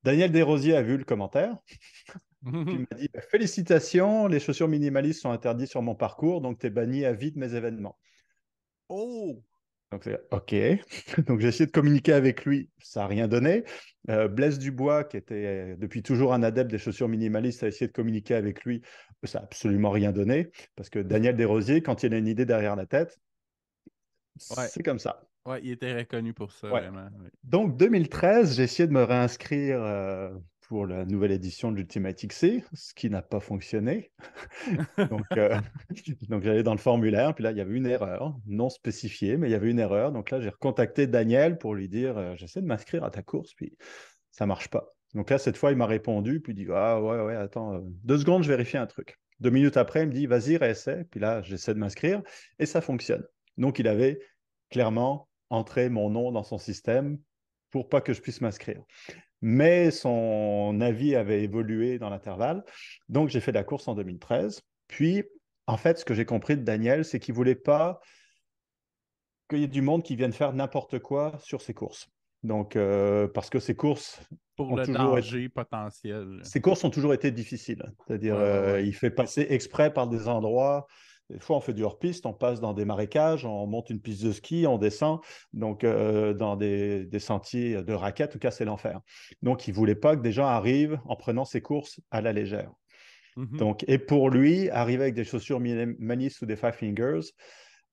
Speaker 2: Daniel Desrosiers a vu le commentaire, puis il m'a dit félicitations, les chaussures minimalistes sont interdites sur mon parcours, donc tu es banni à vie de mes événements.
Speaker 1: Oh!
Speaker 2: Donc, OK. Donc, j'ai essayé de communiquer avec lui. Ça n'a rien donné. Blaise Dubois, qui était depuis toujours un adepte des chaussures minimalistes, a essayé de communiquer avec lui. Ça n'a absolument rien donné. Parce que Daniel Desrosiers, quand il a une idée derrière la tête,
Speaker 1: Ouais,
Speaker 2: c'est comme ça.
Speaker 1: ouais, il était reconnu pour ça,
Speaker 2: Ouais.
Speaker 1: vraiment. Oui.
Speaker 2: Donc, 2013, j'ai essayé de me réinscrire pour la nouvelle édition de l'Ultimate XC, ce qui n'a pas fonctionné. Donc, donc j'allais dans le formulaire, puis là, il y avait une erreur, non spécifiée, mais il y avait une erreur. Donc là, j'ai recontacté Daniel pour lui dire j'essaie de m'inscrire à ta course, puis ça marche pas. Donc là, cette fois, il m'a répondu, puis il dit ah ouais, attends, 2 secondes, je vérifie un truc. 2 minutes après, il me dit vas-y, réessaie. Puis là, j'essaie de m'inscrire et ça fonctionne. Donc, il avait clairement entré mon nom dans son système pour pas que je puisse m'inscrire. Mais son avis avait évolué dans l'intervalle. Donc, j'ai fait la course en 2013. Puis, en fait, ce que j'ai compris de Daniel, c'est qu'il ne voulait pas qu'il y ait du monde qui vienne faire n'importe quoi sur ses courses. Donc, parce que
Speaker 1: Pour
Speaker 2: ont
Speaker 1: le
Speaker 2: toujours été,
Speaker 1: danger potentiel.
Speaker 2: ces courses ont toujours été difficiles. C'est-à-dire,
Speaker 1: Ouais, ouais, ouais.
Speaker 2: il fait passer exprès par des endroits. Des fois, on fait du hors-piste, on passe dans des marécages, on monte une piste de ski, on descend, donc dans des sentiers de raquettes, en tout cas, c'est l'enfer. Donc, il ne voulait pas que des gens arrivent en prenant ces courses à la légère.
Speaker 1: Mhm.
Speaker 2: Donc, et pour lui, arriver avec des chaussures minimalistes ou des Five Fingers,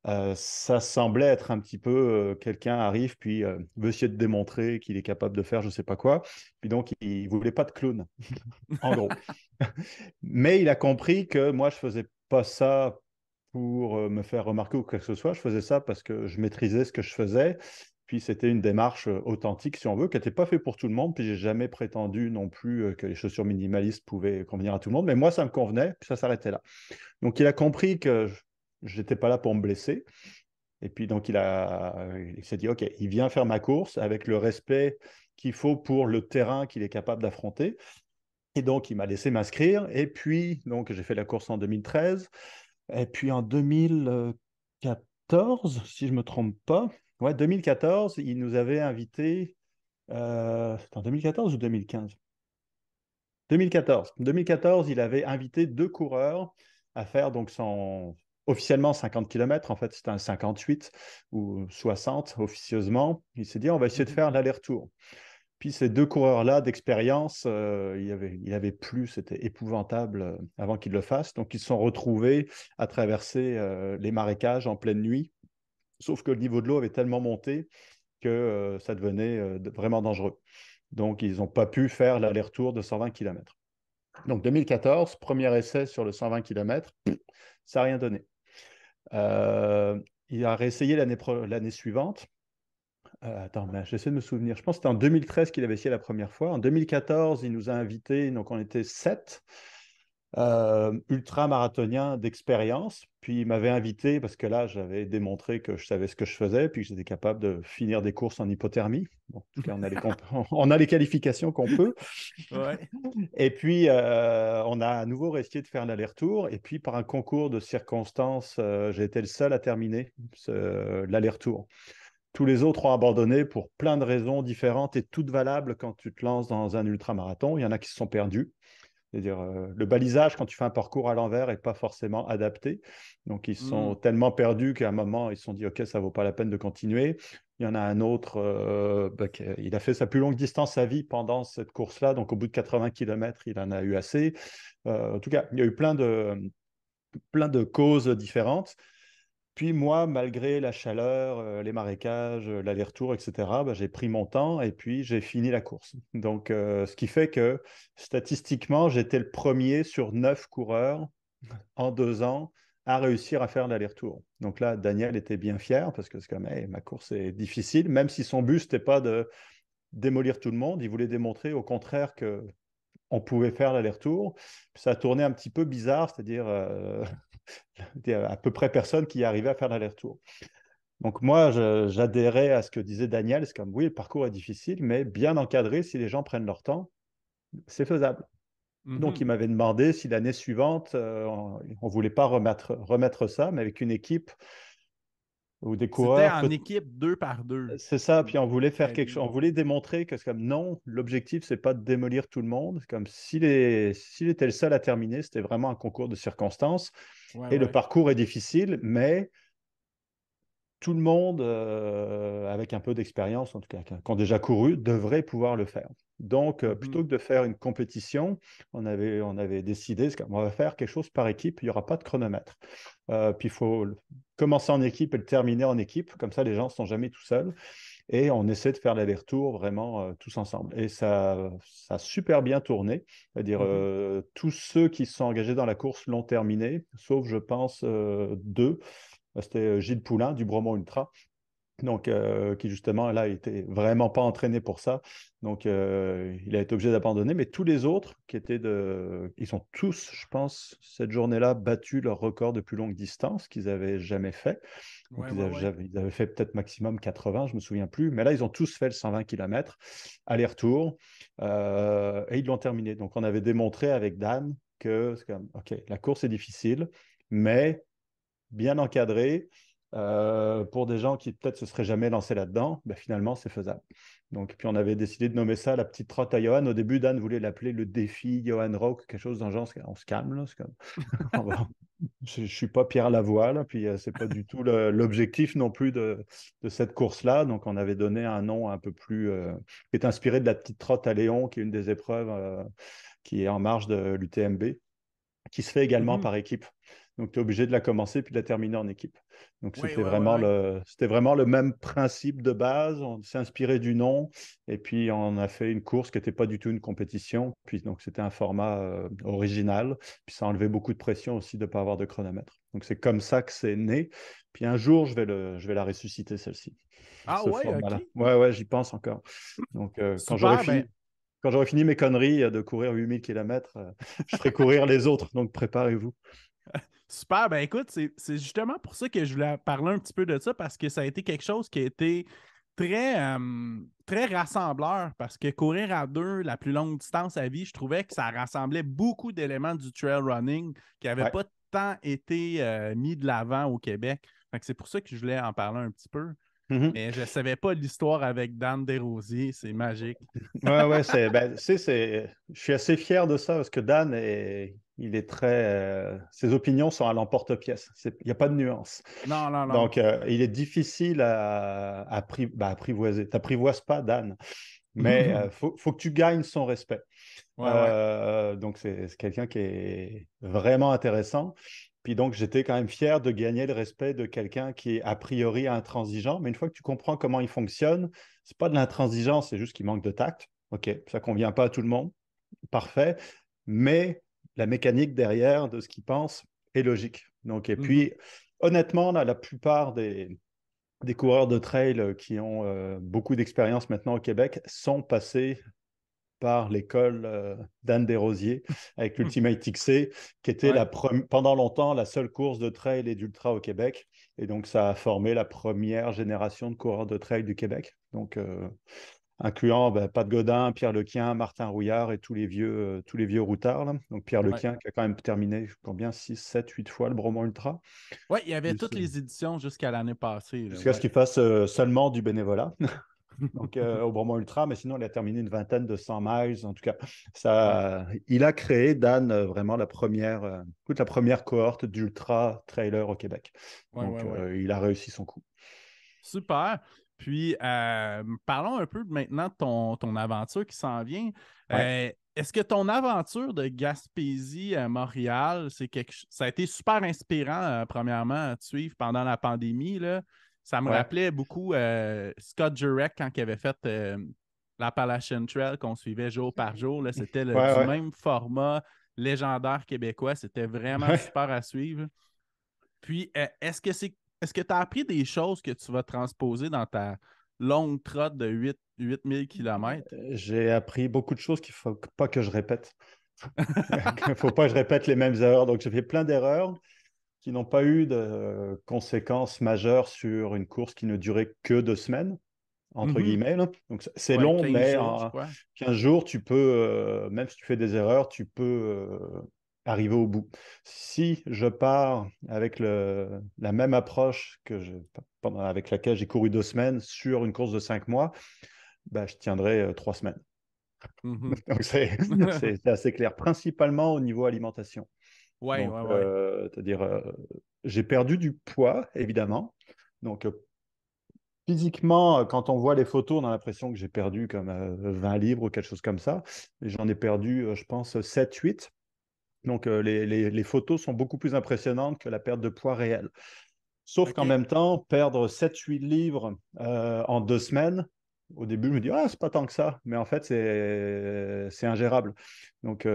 Speaker 2: ça semblait être un petit peu quelqu'un arrive puis veut essayer de démontrer qu'il est capable de faire je ne sais pas quoi. Puis donc, il ne voulait pas de clown, en gros. Mais il a compris que moi, je ne faisais pas ça pour me faire remarquer ou quoi que ce soit. Je faisais ça parce que je maîtrisais ce que je faisais. Puis c'était une démarche authentique, si on veut, qui n'était pas faite pour tout le monde. Puis j'ai jamais prétendu non plus que les chaussures minimalistes pouvaient convenir à tout le monde. Mais moi, ça me convenait, puis ça s'arrêtait là. Donc il a compris que je n'étais pas là pour me blesser. Et puis donc il s'est dit, OK, il vient faire ma course avec le respect qu'il faut pour le terrain qu'il est capable d'affronter. Et donc, il m'a laissé m'inscrire. Et puis, donc, j'ai fait la course en 2013. Et puis, en 2014, si je ne me trompe pas, ouais, 2014, il nous avait invités. C'était en 2014 ou 2015? 2014. 2014, il avait invité 2 coureurs à faire donc officiellement 50 km. En fait, c'était un 58 ou 60 officieusement. Il s'est dit, on va essayer de
Speaker 1: Mhm.
Speaker 2: faire l'aller-retour. Puis ces 2 coureurs-là d'expérience, il avait plu, c'était épouvantable avant qu'ils le fassent. Donc ils se sont retrouvés à traverser les marécages en pleine nuit. Sauf que le niveau de l'eau avait tellement monté que ça devenait vraiment dangereux. Donc ils n'ont pas pu faire l'aller-retour de 120 km. Donc 2014, premier essai sur le 120 km, ça n'a rien donné. Il a réessayé l'année suivante. Attends, mais j'essaie de me souvenir. Je pense que c'était en 2013 qu'il avait essayé la première fois. En 2014, il nous a invités, donc on était 7. ultra-marathonien d'expérience. Puis il m'avait invité parce que là, j'avais démontré que je savais ce que je faisais, puis que j'étais capable de finir des courses en hypothermie. Bon, en tout cas, on a les qualifications qu'on peut.
Speaker 1: Ouais.
Speaker 2: Et puis, on a à nouveau essayé de faire l'aller-retour. Et puis, par un concours de circonstances, j'ai été le seul à terminer l'aller-retour. Tous les autres ont abandonné pour plein de raisons différentes et toutes valables quand tu te lances dans un ultramarathon. Il y en a qui se sont perdus. C'est-à-dire, le balisage, quand tu fais un parcours à l'envers, n'est pas forcément adapté. Donc, ils sont
Speaker 1: Mm.
Speaker 2: tellement perdus qu'à un moment, ils se sont dit, OK, ça ne vaut pas la peine de continuer. Il y en a un autre, il a fait sa plus longue distance à vie pendant cette course-là. Donc, au bout de 80 km, il en a eu assez. En tout cas, il y a eu plein de causes différentes. Puis moi, malgré la chaleur, les marécages, l'aller-retour, etc., bah, j'ai pris mon temps et puis j'ai fini la course. Donc, ce qui fait que statistiquement, j'étais le premier sur 9 coureurs en 2 ans à réussir à faire l'aller-retour. Donc là, Daniel était bien fier parce que c'est comme, hey, ma course est difficile, même si son but, c'était pas de démolir tout le monde. Il voulait démontrer au contraire que on pouvait faire l'aller-retour. Ça a tourné un petit peu bizarre, c'est-à-dire à peu près personne qui arrivait à faire l'aller-retour. Donc moi, j'adhérais à ce que disait Daniel, c'est comme oui, le parcours est difficile, mais bien encadré, si les gens prennent leur temps, c'est faisable. Donc il
Speaker 1: Mhm.
Speaker 2: m'avait demandé si l'année suivante, on ne voulait pas remettre ça, mais avec une équipe ou des
Speaker 1: C'était
Speaker 2: coureurs,
Speaker 1: en équipe 2 par 2.
Speaker 2: c'est ça,
Speaker 1: Si
Speaker 2: puis on voulait faire
Speaker 1: très
Speaker 2: quelque
Speaker 1: bien.
Speaker 2: chose, on voulait démontrer que c'est comme non, l'objectif, c'est pas de démolir tout le monde, c'est comme s'il était le seul à terminer, c'était vraiment un concours de circonstances,
Speaker 1: Ouais,
Speaker 2: et le
Speaker 1: ouais.
Speaker 2: parcours est difficile, mais tout le monde, avec un peu d'expérience, en tout cas, qui ont déjà couru, devrait pouvoir le faire. Donc, plutôt
Speaker 1: Mhm.
Speaker 2: que de faire une compétition, on avait décidé, on va faire quelque chose par équipe, il n'y aura pas de chronomètre. Puis il faut commencer en équipe et le terminer en équipe, comme ça les gens ne sont jamais tout seuls. Et on essaie de faire l'aller-retour vraiment tous ensemble. Et ça a super bien tourné. C'est-à-dire,
Speaker 1: Mhm.
Speaker 2: tous ceux qui se sont engagés dans la course l'ont terminé, sauf, je pense, deux. C'était Gilles Poulain du Bromont Ultra, donc, qui justement, là, était vraiment pas entraîné pour ça. Donc, il a été obligé d'abandonner. Mais tous les autres ils ont tous, je pense, cette journée-là, battu leur record de plus longue distance qu'ils avaient jamais fait. Donc,
Speaker 1: Ouais, ouais, ouais.
Speaker 2: ils avaient fait peut-être maximum 80, je me souviens plus. Mais là, ils ont tous fait le 120 km aller-retour, et ils l'ont terminé. Donc, on avait démontré avec Dan que c'est comme, OK, la course est difficile, mais bien encadré, pour des gens qui peut-être se seraient jamais lancés là-dedans, ben, finalement, c'est faisable. Donc, puis on avait décidé de nommer ça la petite trotte à Johan. Au début, Dan voulait l'appeler le défi Johan Rock, quelque chose dans le genre. On se calme, là. Comme... je ne suis pas Pierre Lavoie, là, puis c'est pas du tout l'objectif non plus de cette course-là. Donc, on avait donné un nom un peu plus... qui est inspiré de la petite trotte à Léon, qui est une des épreuves qui est en marge de l'UTMB, qui se fait également
Speaker 1: Mhm.
Speaker 2: par équipe. Donc, tu es obligé de la commencer puis de la terminer en équipe. Donc,
Speaker 1: Ouais, ouais, ouais, ouais.
Speaker 2: c'était vraiment le même principe de base. On s'est inspiré du nom et puis on a fait une course qui n'était pas du tout une compétition. Puis, donc, c'était un format original. Puis, ça a enlevé beaucoup de pression aussi de ne pas avoir de chronomètre. Donc, c'est comme ça que c'est né. Puis, un jour, je vais la ressusciter, celle-ci.
Speaker 1: Ah
Speaker 2: Ce
Speaker 1: ouais, ok.
Speaker 2: format-là. Ouais, ouais, j'y pense encore. Donc,
Speaker 1: Super, ben,
Speaker 2: quand j'aurai fini mes conneries de courir 8000 km, je ferai courir les autres. Donc, préparez-vous.
Speaker 1: super, ben écoute, c'est justement pour ça que je voulais parler un petit peu de ça, parce que ça a été quelque chose qui a été très rassembleur, parce que courir à deux, la plus longue distance à vie, je trouvais que ça rassemblait beaucoup d'éléments du trail running qui n'avaient
Speaker 2: Ouais.
Speaker 1: pas tant été mis de l'avant au Québec. Fait que c'est pour ça que je voulais en parler un petit peu.
Speaker 2: Mhm.
Speaker 1: Mais je ne savais pas l'histoire avec Dan Desrosiers, c'est magique.
Speaker 2: Ouais, ouais, je suis assez fier de ça parce que il est très, ses opinions sont à l'emporte-pièce. Il n'y a pas de nuance.
Speaker 1: Non, non, non.
Speaker 2: Donc, il est difficile apprivoiser. Tu n'apprivoises pas Dan, mais faut que tu gagnes son respect.
Speaker 1: Ouais, ouais.
Speaker 2: Donc, c'est quelqu'un qui est vraiment intéressant. Puis donc, j'étais quand même fier de gagner le respect de quelqu'un qui est a priori intransigeant. Mais une fois que tu comprends comment il fonctionne, c'est pas de l'intransigeance, c'est juste qu'il manque de tact. OK, ça convient pas à tout le monde. Parfait. Mais la mécanique derrière de ce qu'il pense est logique. Donc, et
Speaker 1: Mhm.
Speaker 2: puis, honnêtement, là, la plupart des coureurs de trail qui ont beaucoup d'expérience maintenant au Québec sont passés par l'école d'Anne Desrosiers avec l'Ultimate XC, qui était
Speaker 1: Ouais.
Speaker 2: pendant longtemps la seule course de trail et d'ultra au Québec. Et donc, ça a formé la première génération de coureurs de trail du Québec. Donc, incluant Pat Godin, Pierre Lequien, Martin Rouillard et tous les vieux routards, là. Donc, Pierre
Speaker 1: Ouais.
Speaker 2: Lequien qui a quand même terminé combien 6, 7, 8 fois le Bromont Ultra.
Speaker 1: Ouais, il y avait
Speaker 2: Plus,
Speaker 1: toutes les éditions jusqu'à l'année passée, là,
Speaker 2: jusqu'à ce
Speaker 1: ouais.
Speaker 2: qu'il fasse seulement du bénévolat. Donc, au Bromont Ultra, mais sinon, il a terminé une vingtaine de 100 miles. En tout cas,
Speaker 1: Ouais,
Speaker 2: il a créé, Dan, vraiment toute la première cohorte d'ultra trailer au Québec.
Speaker 1: ouais, ouais,
Speaker 2: Donc,
Speaker 1: ouais.
Speaker 2: il a réussi son coup.
Speaker 1: Super. Puis, parlons un peu maintenant de ton aventure qui s'en vient.
Speaker 2: Ouais,
Speaker 1: Est-ce que ton aventure de Gaspésie à Montréal, ça a été super inspirant, premièrement, à te suivre pendant la pandémie, là. Ça me
Speaker 2: ouais,
Speaker 1: rappelait beaucoup Scott Jurek quand il avait fait l'Appalachian Trail qu'on suivait jour par jour, là. C'était
Speaker 2: ouais,
Speaker 1: du
Speaker 2: ouais.
Speaker 1: même format légendaire québécois. C'était vraiment
Speaker 2: Ouais.
Speaker 1: super à suivre. Puis, est-ce que tu as appris des choses que tu vas transposer dans ta longue trotte de 8000 km?
Speaker 2: J'ai appris beaucoup de choses qu'il ne faut pas que je répète. Il ne faut pas que je répète les mêmes erreurs. Donc, j'ai fait plein d'erreurs qui n'ont pas eu de conséquences majeures sur une course qui ne durait que 2 semaines, entre guillemets, là. Donc, c'est
Speaker 1: Ouais,
Speaker 2: long,
Speaker 1: 15
Speaker 2: mais
Speaker 1: jours, je
Speaker 2: en
Speaker 1: crois.
Speaker 2: 15 jours, tu peux, même si tu fais des erreurs, tu peux arriver au bout. Si je pars avec la même approche avec laquelle j'ai couru 2 semaines sur une course de 5 mois, bah, je tiendrai 3 semaines.
Speaker 1: Mhm.
Speaker 2: Donc, c'est assez clair, principalement au niveau alimentation.
Speaker 1: Ouais,
Speaker 2: Donc,
Speaker 1: ouais, ouais.
Speaker 2: c'est-à-dire, j'ai perdu du poids, évidemment. Donc, physiquement, quand on voit les photos, on a l'impression que j'ai perdu comme 20 livres ou quelque chose comme ça. Et j'en ai perdu, je pense, 7, 8. Donc, les photos sont beaucoup plus impressionnantes que la perte de poids réelle. Sauf qu'en
Speaker 1: OK.
Speaker 2: même temps, perdre 7, 8 livres en 2 semaines, au début, je me dis, ah, c'est pas tant que ça. Mais en fait, c'est ingérable. Donc,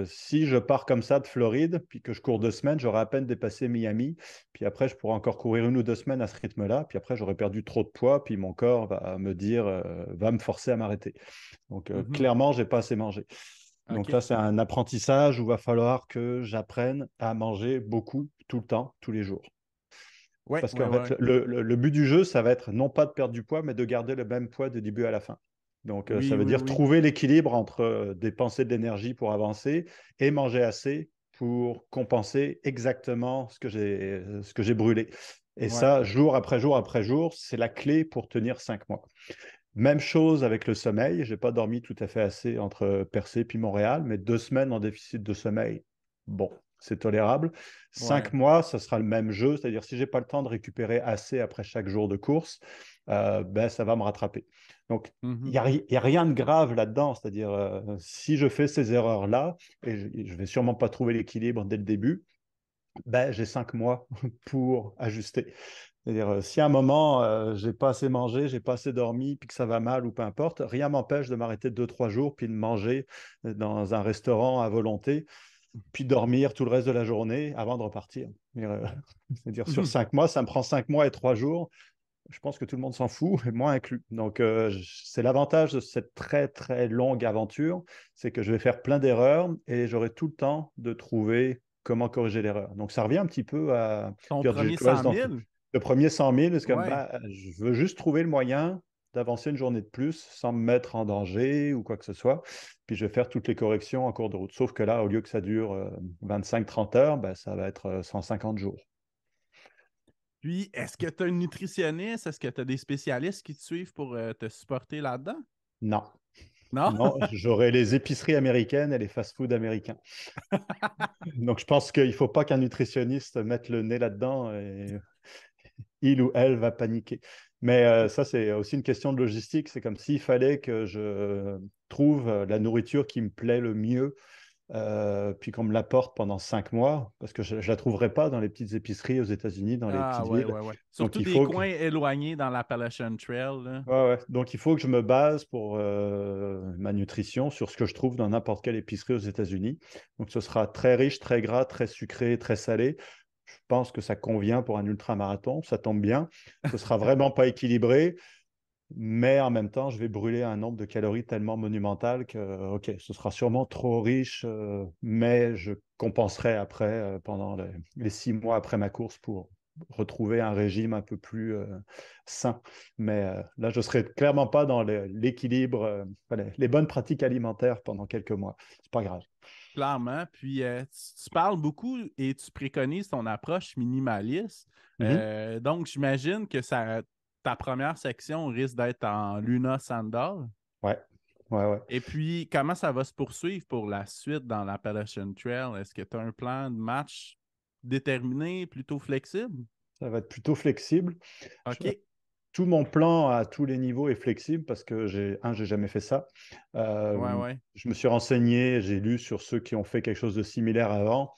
Speaker 2: si je pars comme ça de Floride, puis que je cours 2 semaines, j'aurai à peine dépassé Miami. Puis après, je pourrai encore courir 1 ou 2 semaines à ce rythme-là. Puis après, j'aurai perdu trop de poids. Puis mon corps va me dire, va me forcer à m'arrêter. Donc,
Speaker 1: Mhm.
Speaker 2: clairement, j'ai pas assez mangé. Donc là,
Speaker 1: OK.
Speaker 2: c'est un apprentissage où il va falloir que j'apprenne à manger beaucoup, tout le temps, tous les jours.
Speaker 1: Ouais,
Speaker 2: Parce
Speaker 1: ouais,
Speaker 2: qu'en fait,
Speaker 1: ouais.
Speaker 2: le but du jeu, ça va être non pas de perdre du poids, mais de garder le même poids du début à la fin. Donc, ça
Speaker 1: Oui,
Speaker 2: veut
Speaker 1: oui,
Speaker 2: dire
Speaker 1: oui.
Speaker 2: trouver l'équilibre entre dépenser de l'énergie pour avancer et manger assez pour compenser exactement ce que j'ai brûlé. Et
Speaker 1: Ouais.
Speaker 2: ça, jour après jour après jour, c'est la clé pour tenir 5 mois. Même chose avec le sommeil. Je n'ai pas dormi tout à fait assez entre Percé et Montréal, mais 2 semaines en déficit de sommeil, bon, c'est tolérable.
Speaker 1: Ouais.
Speaker 2: 5 mois, ça sera le même jeu, c'est-à-dire si je n'ai pas le temps de récupérer assez après chaque jour de course, ben, ça va me rattraper. Donc, il
Speaker 1: Mhm.
Speaker 2: n'y a rien de grave là-dedans, c'est-à-dire si je fais ces erreurs-là, et je ne vais sûrement pas trouver l'équilibre dès le début, ben, j'ai 5 mois pour ajuster. C'est-à-dire, si à un moment, j'ai pas assez mangé, j'ai pas assez dormi, puis que ça va mal ou peu importe, rien m'empêche de m'arrêter 2, 3 jours, puis de manger dans un restaurant à volonté, puis dormir tout le reste de la journée avant de repartir. C'est-à-dire, sur
Speaker 1: Mhm.
Speaker 2: 5 mois, ça me prend 5 mois et 3 jours. Je pense que tout le monde s'en fout, et moi inclus. Donc, c'est l'avantage de cette très, très longue aventure, c'est que je vais faire plein d'erreurs et j'aurai tout le temps de trouver comment corriger l'erreur. Donc, ça revient un petit peu à
Speaker 1: Ton
Speaker 2: Virgil
Speaker 1: premier
Speaker 2: Quest
Speaker 1: 100
Speaker 2: dans
Speaker 1: 000?
Speaker 2: le premier 100 000, c'est comme,
Speaker 1: Ouais.
Speaker 2: bah, je veux juste trouver le moyen d'avancer une journée de plus sans me mettre en danger ou quoi que ce soit. Puis je vais faire toutes les corrections en cours de route. Sauf que là, au lieu que ça dure 25-30 heures, bah, ça va être 150 jours.
Speaker 1: Puis, est-ce que tu as une nutritionniste? Est-ce que tu as des spécialistes qui te suivent pour te supporter là-dedans?
Speaker 2: Non,
Speaker 1: Non?
Speaker 2: non, j'aurai les épiceries américaines et les fast-foods américains. Donc je pense qu'il ne faut pas qu'un nutritionniste mette le nez là-dedans et il ou elle va paniquer. Mais ça, c'est aussi une question de logistique. C'est comme s'il fallait que je trouve la nourriture qui me plaît le mieux, puis qu'on me l'apporte pendant 5 mois, parce que je ne la trouverai pas dans les petites épiceries aux États-Unis, dans les
Speaker 1: Ah,
Speaker 2: petites
Speaker 1: ouais,
Speaker 2: villes.
Speaker 1: ouais, ouais.
Speaker 2: Donc
Speaker 1: Surtout
Speaker 2: il
Speaker 1: des
Speaker 2: faut que,
Speaker 1: coins éloignés dans l'Appalachian Trail, là.
Speaker 2: ouais, ouais. Donc il faut que je me base pour ma nutrition sur ce que je trouve dans n'importe quelle épicerie aux États-Unis. Donc ce sera très riche, très gras, très sucré, très salé. Je pense que ça convient pour un ultramarathon, ça tombe bien. Ce sera vraiment pas équilibré. Mais en même temps, je vais brûler un nombre de calories tellement monumental que, OK, ce sera sûrement trop riche, mais je compenserai après, pendant les 6 mois après ma course pour retrouver un régime un peu plus sain. Mais là, je ne serai clairement pas dans l'équilibre, les bonnes pratiques alimentaires pendant quelques mois. C'est pas grave.
Speaker 1: Clairement. Puis, tu parles beaucoup et tu préconises ton approche minimaliste.
Speaker 2: Mhm.
Speaker 1: Donc, j'imagine que ta première section risque d'être en Luna Sandal.
Speaker 2: Ouais, ouais, ouais.
Speaker 1: Et puis, comment ça va se poursuivre pour la suite dans l'Appalachian Trail? Est-ce que tu as un plan de match déterminé, plutôt flexible?
Speaker 2: Ça va être plutôt flexible. Je-
Speaker 1: OK.
Speaker 2: Tout mon plan à tous les niveaux est flexible parce que j'ai jamais fait ça.
Speaker 1: Ouais,
Speaker 2: Euh,
Speaker 1: ouais.
Speaker 2: je me suis renseigné, j'ai lu sur ceux qui ont fait quelque chose de similaire avant,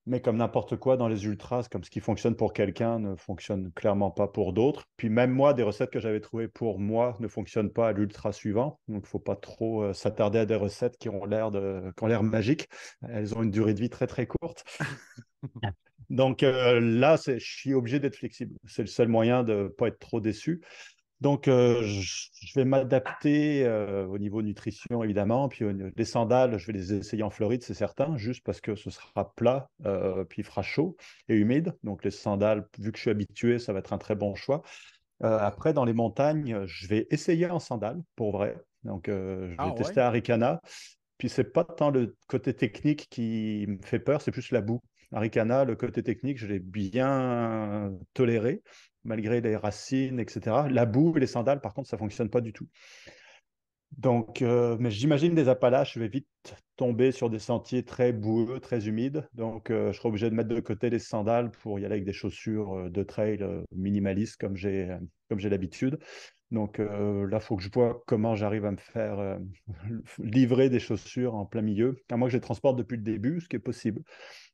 Speaker 2: mais comme n'importe quoi dans les ultras, comme ce qui fonctionne pour quelqu'un ne fonctionne clairement pas pour d'autres. Puis même moi, des recettes que j'avais trouvées pour moi ne fonctionnent pas à l'ultra suivant. Donc, il ne faut pas trop s'attarder à des recettes qui ont l'air magiques. Elles ont une durée de vie très, très courte. Donc là, je suis obligé d'être flexible. C'est le seul moyen de ne pas être trop déçu. Donc, je vais m'adapter au niveau nutrition, évidemment. Puis les sandales, je vais les essayer en Floride, c'est certain, juste parce que ce sera plat, puis il fera chaud et humide. Donc, les sandales, vu que je suis habitué, ça va être un très bon choix. Après, dans les montagnes, je vais essayer en sandales, pour vrai. Donc, je
Speaker 1: Ah
Speaker 2: vais
Speaker 1: ouais?
Speaker 2: tester Arikana. Puis, c'est pas tant le côté technique qui me fait peur, c'est plus la boue. Arikana, le côté technique, je l'ai bien toléré, malgré les racines, etc. La boue et les sandales, par contre, ça fonctionne pas du tout. Donc, mais j'imagine des Appalaches, je vais vite tomber sur des sentiers très boueux, très humides. Donc, je serai obligé de mettre de côté les sandales pour y aller avec des chaussures de trail minimalistes comme j'ai l'habitude. Donc là, il faut que je vois comment j'arrive à me faire livrer des chaussures en plein milieu, à moins que je les transporte depuis le début, ce qui est possible.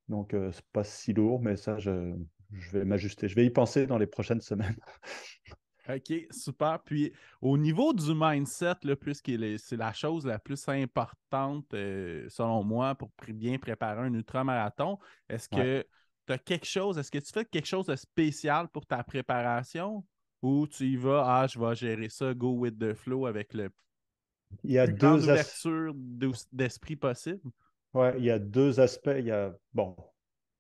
Speaker 2: Donc, c'est pas si lourd, mais ça, je vais m'ajuster. Je vais y penser dans les prochaines semaines.
Speaker 1: OK, super. Puis, au niveau du mindset, là, c'est la chose la plus importante, selon moi, pour bien préparer un ultramarathon,
Speaker 2: Ouais.
Speaker 1: est-ce que tu fais quelque chose de spécial pour ta préparation ou tu y vas, je vais gérer ça, go with the flow avec le
Speaker 2: Il y a
Speaker 1: plus grande
Speaker 2: deux as-
Speaker 1: ouverture d'esprit possible?
Speaker 2: Ouais, il y a deux aspects. Bon,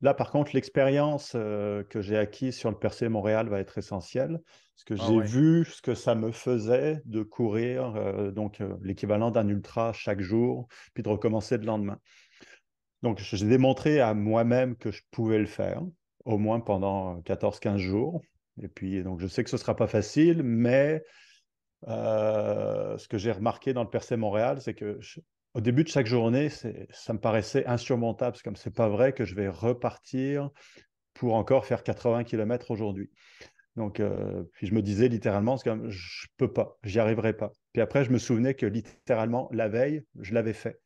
Speaker 2: là, par contre, l'expérience que j'ai acquise sur le Percé Montréal va être essentielle, parce que
Speaker 1: Ah
Speaker 2: j'ai
Speaker 1: ouais.
Speaker 2: vu ce que ça me faisait de courir, l'équivalent d'un ultra chaque jour, puis de recommencer le lendemain. Donc, j'ai démontré à moi-même que je pouvais le faire, au moins pendant 14 15 jours. Et puis, donc, je sais que ce ne sera pas facile, mais ce que j'ai remarqué dans le Percé Montréal, c'est que au début de chaque journée, ça me paraissait insurmontable. C'est comme c'est pas vrai que je vais repartir pour encore faire 80 km aujourd'hui. Donc, puis je me disais littéralement, c'est comme je peux pas, j'y arriverai pas. Puis après, je me souvenais que littéralement la veille, je l'avais fait.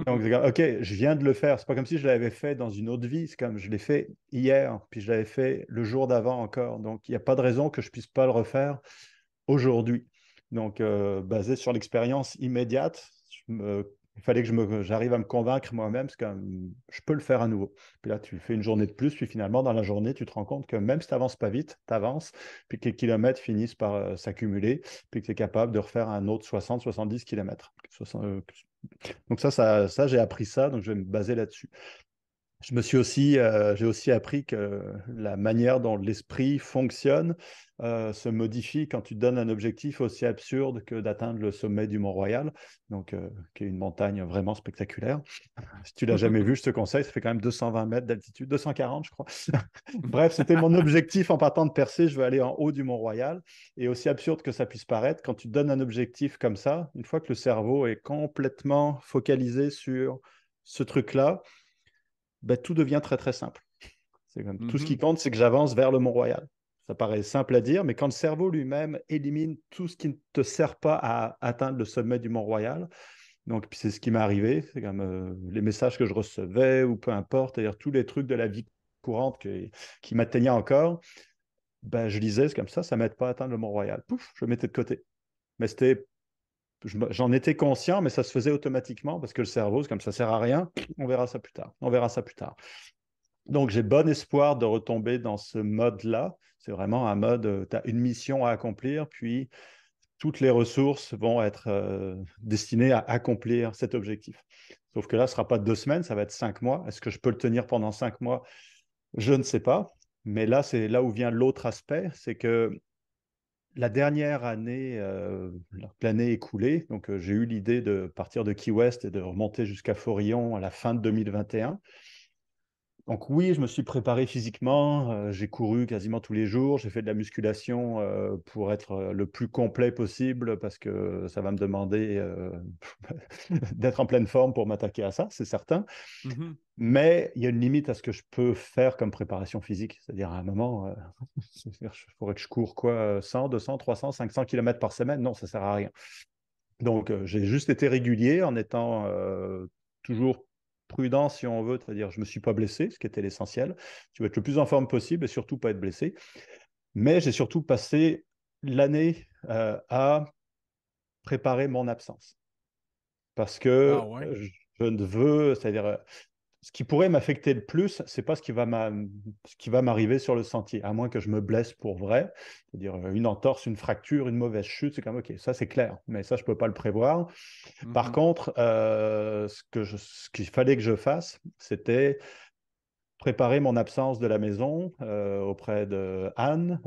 Speaker 2: Donc, c'est comme, ok, je viens de le faire. C'est pas comme si je l'avais fait dans une autre vie. C'est comme je l'ai fait hier, puis je l'avais fait le jour d'avant encore. Donc, il n'y a pas de raison que je puisse pas le refaire aujourd'hui. Donc, basé sur l'expérience immédiate, il fallait que j'arrive à me convaincre moi-même, parce que je peux le faire à nouveau. Puis là, tu fais une journée de plus, puis finalement, dans la journée, tu te rends compte que même si tu n'avances pas vite, tu avances, puis que les kilomètres finissent par s'accumuler, puis que tu es capable de refaire un autre 60-70 kilomètres. Donc ça, j'ai appris ça, donc je vais me baser là-dessus. J'ai aussi appris que la manière dont l'esprit fonctionne se modifie quand tu te donnes un objectif aussi absurde que d'atteindre le sommet du Mont-Royal, donc qui est une montagne vraiment spectaculaire. Si tu l'as jamais vu, je te conseille, ça fait quand même 220 mètres d'altitude, 240 je crois. Bref, c'était mon objectif en partant de Percé, je veux aller en haut du Mont-Royal. Et aussi absurde que ça puisse paraître, quand tu te donnes un objectif comme ça, une fois que le cerveau est complètement focalisé sur ce truc-là, ben, tout devient très très simple. C'est comme, tout ce qui
Speaker 1: Mhm.
Speaker 2: compte, c'est que j'avance vers le Mont-Royal. Ça paraît simple à dire, mais quand le cerveau lui-même élimine tout ce qui ne te sert pas à atteindre le sommet du Mont-Royal, donc puis c'est ce qui m'est arrivé, c'est comme les messages que je recevais ou peu importe, c'est-à-dire tous les trucs de la vie courante qui m'atteignaient encore, ben, je lisais, c'est comme ça m'aide pas à atteindre le Mont-Royal. Pouf, je le mettais de côté. Mais j'en étais conscient, mais ça se faisait automatiquement parce que le cerveau, c'est comme ça sert à rien, on verra ça plus tard. On verra ça plus tard. Donc, j'ai bon espoir de retomber dans ce mode-là. C'est vraiment un mode, tu as une mission à accomplir, puis toutes les ressources vont être destinées à accomplir cet objectif. Sauf que là, ce ne sera pas 2 semaines, ça va être 5 mois. Est-ce que je peux le tenir pendant 5 mois? Je ne sais pas. Mais là, c'est là où vient l'autre aspect, c'est que la dernière année, l'année écoulée, donc j'ai eu l'idée de partir de Key West et de remonter jusqu'à Forillon à la fin de 2021. Donc oui, je me suis préparé physiquement, j'ai couru quasiment tous les jours, j'ai fait de la musculation pour être le plus complet possible parce que ça va me demander d'être en pleine forme pour m'attaquer à ça, c'est certain.
Speaker 1: Mhm.
Speaker 2: Mais il y a une limite à ce que je peux faire comme préparation physique. C'est-à-dire à un moment, il faudrait que je cours quoi, 100, 200, 300, 500 km par semaine. Non, ça ne sert à rien. Donc j'ai juste été régulier en étant toujours prudent si on veut, c'est-à-dire je ne me suis pas blessé, ce qui était l'essentiel. Tu veux être le plus en forme possible et surtout pas être blessé. Mais j'ai surtout passé l'année à préparer mon absence. Parce
Speaker 1: Ah
Speaker 2: que
Speaker 1: ouais.
Speaker 2: je ne veux, c'est-à-dire ce qui pourrait m'affecter le plus, c'est pas ce qui va m'arriver sur le sentier, à moins que je me blesse pour vrai, c'est-à-dire une entorse, une fracture, une mauvaise chute, c'est comme ok, ça c'est clair, mais ça je peux pas le prévoir. Par
Speaker 1: Mhm.
Speaker 2: contre, ce qu'il fallait que je fasse, c'était préparer mon absence de la maison auprès de Anne,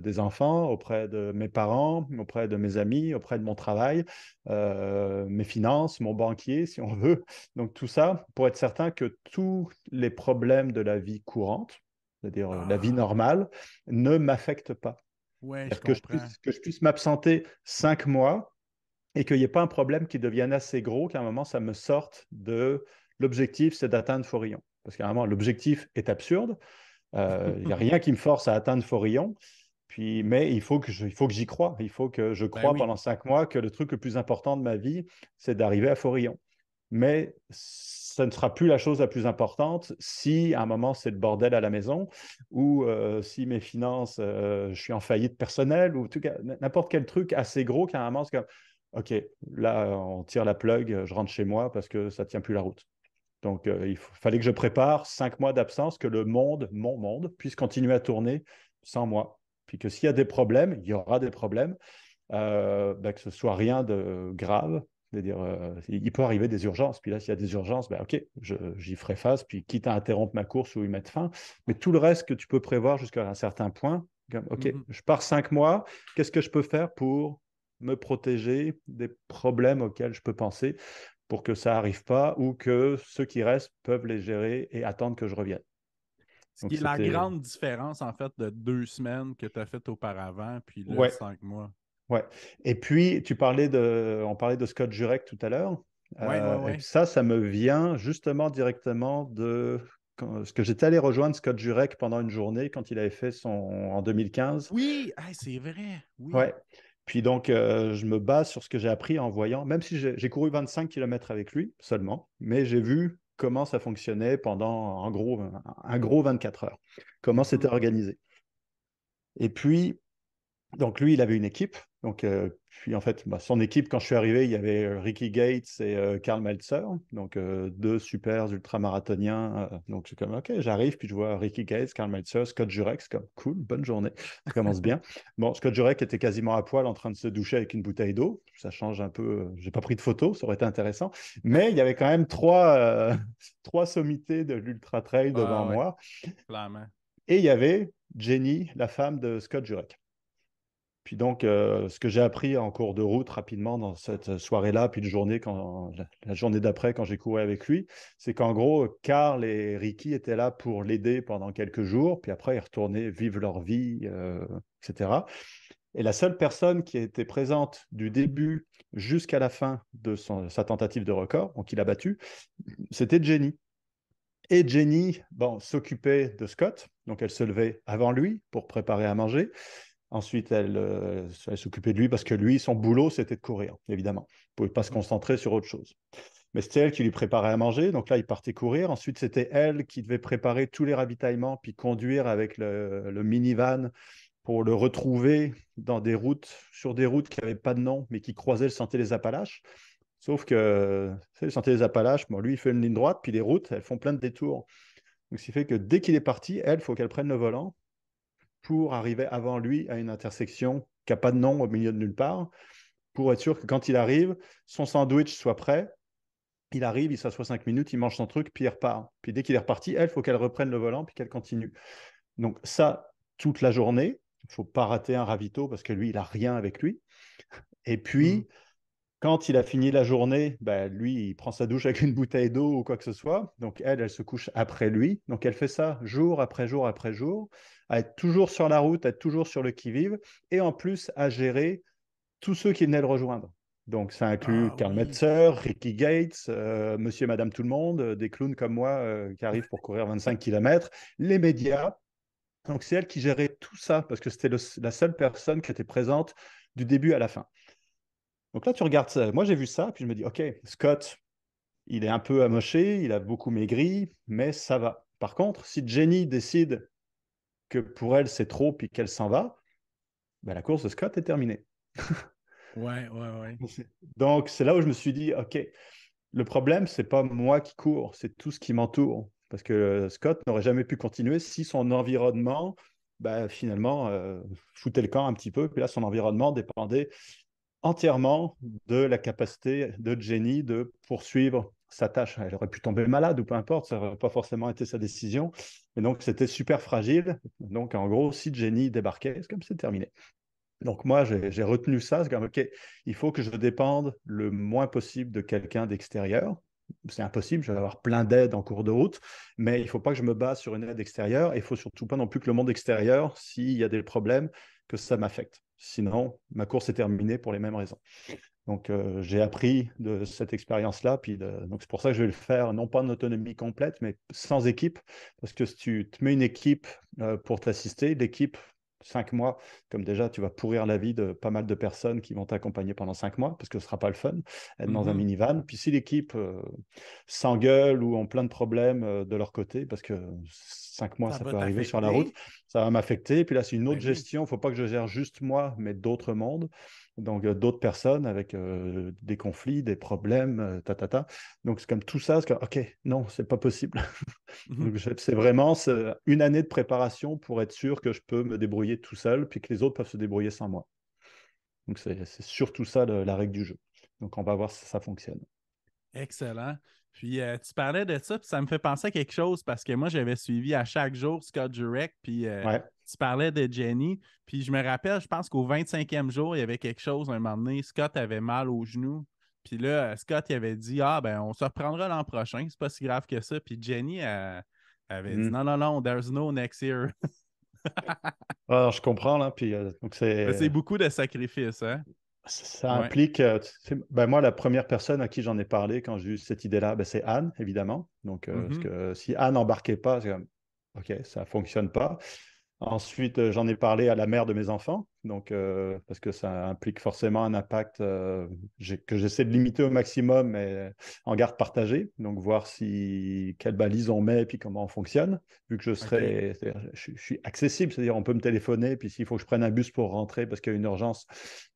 Speaker 2: des enfants, auprès de mes parents, auprès de mes amis, auprès de mon travail, mes finances, mon banquier, si on veut. Donc tout ça pour être certain que tous les problèmes de la vie courante, c'est-à-dire la vie
Speaker 1: Ah,
Speaker 2: normale, ne m'affectent pas.
Speaker 1: ouais, je
Speaker 2: C'est-à-dire
Speaker 1: comprends.
Speaker 2: que je puisse m'absenter 5 mois et qu'il n'y ait pas un problème qui devienne assez gros qu'à un moment, ça me sorte de l'objectif, c'est d'atteindre Forillon. Parce qu'à un moment, l'objectif est absurde. Il n'y a rien qui me force à atteindre Forillon. Puis, mais il faut que j'y croie. Il faut que je
Speaker 1: Ben
Speaker 2: croie
Speaker 1: oui.
Speaker 2: pendant 5 mois que le truc le plus important de ma vie, c'est d'arriver à Forillon. Mais ça ne sera plus la chose la plus importante si à un moment c'est le bordel à la maison ou si mes finances, je suis en faillite personnelle ou tout cas, n'importe quel truc assez gros qu'à un moment c'est comme OK, là on tire la plug, je rentre chez moi parce que ça ne tient plus la route. Donc fallait que je prépare 5 mois d'absence, que le monde, mon monde, puisse continuer à tourner sans moi. Puis que s'il y a des problèmes, il y aura des problèmes, que ce soit rien de grave. C'est-à-dire, il peut arriver des urgences. Puis là, s'il y a des urgences, OK, j'y ferai face, puis quitte à interrompre ma course ou y mettre fin. Mais tout le reste que tu peux prévoir jusqu'à un certain point, comme, OK,
Speaker 1: Mhm.
Speaker 2: je pars 5 mois, qu'est-ce que je peux faire pour me protéger des problèmes auxquels je peux penser pour que ça n'arrive pas ou que ceux qui restent peuvent les gérer et attendre que je revienne.
Speaker 1: Ce qui
Speaker 2: Donc,
Speaker 1: est la
Speaker 2: c'était.
Speaker 1: grande différence, en fait, de 2 semaines que tu as fait auparavant, puis là,
Speaker 2: Ouais,
Speaker 1: 5 mois.
Speaker 2: ouais. Et puis, on parlait de Scott Jurek tout à l'heure.
Speaker 1: Ouais, ouais,
Speaker 2: Et
Speaker 1: ouais.
Speaker 2: ça me vient justement directement de ce que j'étais allé rejoindre Scott Jurek pendant une journée quand il avait fait en 2015.
Speaker 1: Oui, hey, c'est vrai. Oui.
Speaker 2: Ouais. Puis donc, je me base sur ce que j'ai appris en voyant, même si j'ai couru 25 km avec lui seulement, mais j'ai vu comment ça fonctionnait pendant en gros, un gros 24 heures, comment c'était
Speaker 1: Mhm.
Speaker 2: organisé. Et puis, donc lui, il avait une équipe. Donc, puis en fait, son équipe, quand je suis arrivé, il y avait Ricky Gates et Karl Meltzer, donc deux super ultramarathoniens. Donc c'est comme, OK, j'arrive, puis je vois Ricky Gates, Karl Meltzer, Scott Jurek, c'est comme, cool, bonne journée, ça commence bien. Bon, Scott Jurek était quasiment à poil en train de se doucher avec une bouteille d'eau. Ça change un peu, j'ai pas pris de photos, ça aurait été intéressant. Mais il y avait quand même trois sommités de l'ultra trail devant
Speaker 1: Ah ouais,
Speaker 2: moi.
Speaker 1: clairement.
Speaker 2: Et il y avait Jenny, la femme de Scott Jurek. Puis donc, ce que j'ai appris en cours de route rapidement dans cette soirée-là, puis la journée d'après, quand j'ai couru avec lui, c'est qu'en gros, Karl et Ricky étaient là pour l'aider pendant quelques jours, puis après, ils retournaient vivre leur vie, etc. Et la seule personne qui a été présente du début jusqu'à la fin de sa tentative de record, donc il a battu, c'était Jenny. Et Jenny, bon, s'occupait de Scott, donc elle se levait avant lui pour préparer à manger. Ensuite, elle s'occupait de lui parce que lui, son boulot, c'était de courir, évidemment. Il ne pouvait pas se
Speaker 1: Mhm.
Speaker 2: concentrer sur autre chose. Mais c'était elle qui lui préparait à manger. Donc là, il partait courir. Ensuite, c'était elle qui devait préparer tous les ravitaillements, puis conduire avec le minivan pour le retrouver sur des routes qui n'avaient pas de nom, mais qui croisaient le Sentier des Appalaches. Sauf que le Sentier des Appalaches, bon, lui, il fait une ligne droite, puis les routes, elles font plein de détours. Donc, ce qui fait que dès qu'il est parti, elle, il faut qu'elle prenne le volant pour arriver avant lui à une intersection qui n'a pas de nom au milieu de nulle part, pour être sûr que quand il arrive, son sandwich soit prêt. Il arrive, il s'assoit 5 minutes, il mange son truc, puis il repart. Puis dès qu'il est reparti, elle, il faut qu'elle reprenne le volant, puis qu'elle continue. Donc ça, toute la journée, il ne faut pas rater un ravito parce que lui, il n'a rien avec lui. Et
Speaker 1: Mhm.
Speaker 2: puis, quand il a fini la journée, ben, lui, il prend sa douche avec une bouteille d'eau ou quoi que ce soit. Donc elle, elle se couche après lui. Donc elle fait ça jour après jour après jour, à être toujours sur la route, à être toujours sur le qui-vive, et en plus à gérer tous ceux qui venaient le rejoindre. Donc, ça inclut
Speaker 1: Ah
Speaker 2: Karl
Speaker 1: oui.
Speaker 2: Metzer, Ricky Gates, Monsieur et Madame Tout le Monde, des clowns comme moi qui arrivent pour courir 25 km, les médias. Donc, c'est elle qui gérait tout ça parce que c'était la seule personne qui était présente du début à la fin. Donc là, tu regardes ça. Moi, j'ai vu ça, puis je me dis, OK, Scott, il est un peu amoché, il a beaucoup maigri, mais ça va. Par contre, si Jenny décide que pour elle, c'est trop, puis qu'elle s'en va, ben, la course de Scott est terminée.
Speaker 1: Ouais, ouais, ouais.
Speaker 2: Donc, c'est là où je me suis dit, OK, le problème, c'est pas moi qui cours, c'est tout ce qui m'entoure. Parce que Scott n'aurait jamais pu continuer si son environnement, bah, finalement, foutait le camp un petit peu. Puis là, son environnement dépendait entièrement de la capacité de Jenny de poursuivre sa tâche. Elle aurait pu tomber malade ou peu importe, ça n'aurait pas forcément été sa décision. Mais donc, c'était super fragile. Donc, en gros, si Jenny débarquait, c'est comme c'est terminé. Donc moi, j'ai retenu ça, c'est comme, OK, il faut que je dépende le moins possible de quelqu'un d'extérieur. C'est impossible, je vais avoir plein d'aides en cours de route, mais il ne faut pas que je me base sur une aide extérieure et il ne faut surtout pas non plus que le monde extérieur, s'il y a des problèmes, que ça m'affecte. Sinon, ma course est terminée pour les mêmes raisons. Donc, j'ai appris de cette expérience-là. Donc, c'est pour ça que je vais le faire, non pas en autonomie complète, mais sans équipe. Parce que si tu te mets une équipe pour t'assister, l'équipe, 5 mois, comme déjà, tu vas pourrir la vie de pas mal de personnes qui vont t'accompagner pendant 5 mois, parce que ce ne sera pas le fun, être dans un
Speaker 1: Mhm.
Speaker 2: minivan. Puis si l'équipe s'engueule ou ont plein de problèmes de leur côté, parce que 5 mois,
Speaker 1: Ça
Speaker 2: ça
Speaker 1: va
Speaker 2: peut arriver sur la route,
Speaker 1: t'affecter?
Speaker 2: ça va m'affecter. Puis là, c'est une
Speaker 1: Ben
Speaker 2: autre
Speaker 1: oui.
Speaker 2: gestion. Il ne faut pas que je gère juste moi, mais d'autres mondes. Donc, d'autres personnes avec des conflits, des problèmes, ta. Donc, c'est comme tout ça, c'est comme, OK, non, c'est pas possible.
Speaker 1: Mhm.
Speaker 2: Donc, c'est vraiment une année de préparation pour être sûr que je peux me débrouiller tout seul, puis que les autres peuvent se débrouiller sans moi. Donc, c'est surtout ça la règle du jeu. Donc, on va voir si ça fonctionne.
Speaker 1: Excellent. Puis tu parlais de ça, puis ça me fait penser à quelque chose parce que moi, j'avais suivi à chaque jour Scott Jurek, puis
Speaker 2: Ouais.
Speaker 1: tu parlais de Jenny. Puis je me rappelle, je pense qu'au 25e jour, il y avait quelque chose, un moment donné, Scott avait mal au genou. Puis là, Scott, il avait dit, ah, ben, on se reprendra l'an prochain, c'est pas si grave que ça. Puis Jenny avait dit,
Speaker 2: Mm.
Speaker 1: non, non, non, there's no next year.
Speaker 2: Alors, je comprends, là. Puis, donc,
Speaker 1: Mais c'est beaucoup de sacrifices, hein?
Speaker 2: ça
Speaker 1: Ouais.
Speaker 2: implique, ben moi, la première personne à qui j'en ai parlé quand j'ai eu cette idée-là, ben, c'est Anne, évidemment. Donc, parce
Speaker 1: Mhm.
Speaker 2: que si Anne n'embarquait pas, c'est comme, OK, ça ne fonctionne pas. Ensuite, j'en ai parlé à la mère de mes enfants, donc, parce que ça implique forcément un impact que j'essaie de limiter au maximum, mais en garde partagée. Donc, voir quelles balises on met et puis comment on fonctionne, vu que
Speaker 1: OK.
Speaker 2: je suis accessible, c'est-à-dire on peut me téléphoner, puis s'il faut que je prenne un bus pour rentrer parce qu'il y a une urgence,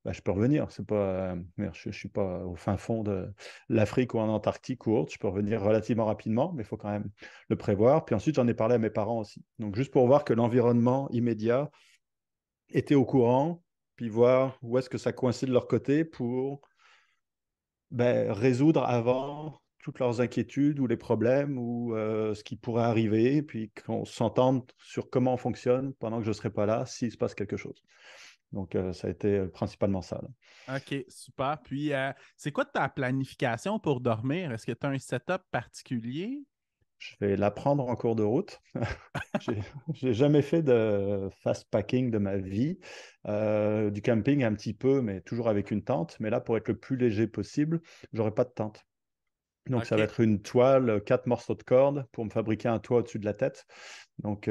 Speaker 2: bah, je peux revenir. C'est pas, je suis pas au fin fond de l'Afrique ou en Antarctique ou autre. Je peux revenir relativement rapidement, mais il faut quand même le prévoir. Puis ensuite, j'en ai parlé à mes parents aussi. Donc, juste pour voir que l'environnement immédiat était au courant, puis voir où est-ce que ça coinçait de leur côté pour ben, résoudre avant toutes leurs inquiétudes ou les problèmes ou ce qui pourrait arriver, puis qu'on s'entende sur comment on fonctionne pendant que je ne serai pas là, s'il se passe quelque chose. Donc, ça a été principalement ça, là.
Speaker 1: OK, super. Puis, c'est quoi ta planification pour dormir? Est-ce que tu as un setup particulier?
Speaker 2: Je vais l'apprendre en cours de route. J'ai j'ai jamais fait de fast packing de ma vie. Du camping un petit peu, mais toujours avec une tente. Mais là, pour être le plus léger possible, j'aurai pas de tente. Donc, ça va
Speaker 1: OK.
Speaker 2: être une toile, 4 morceaux de corde pour me fabriquer un toit au-dessus de la tête. Donc,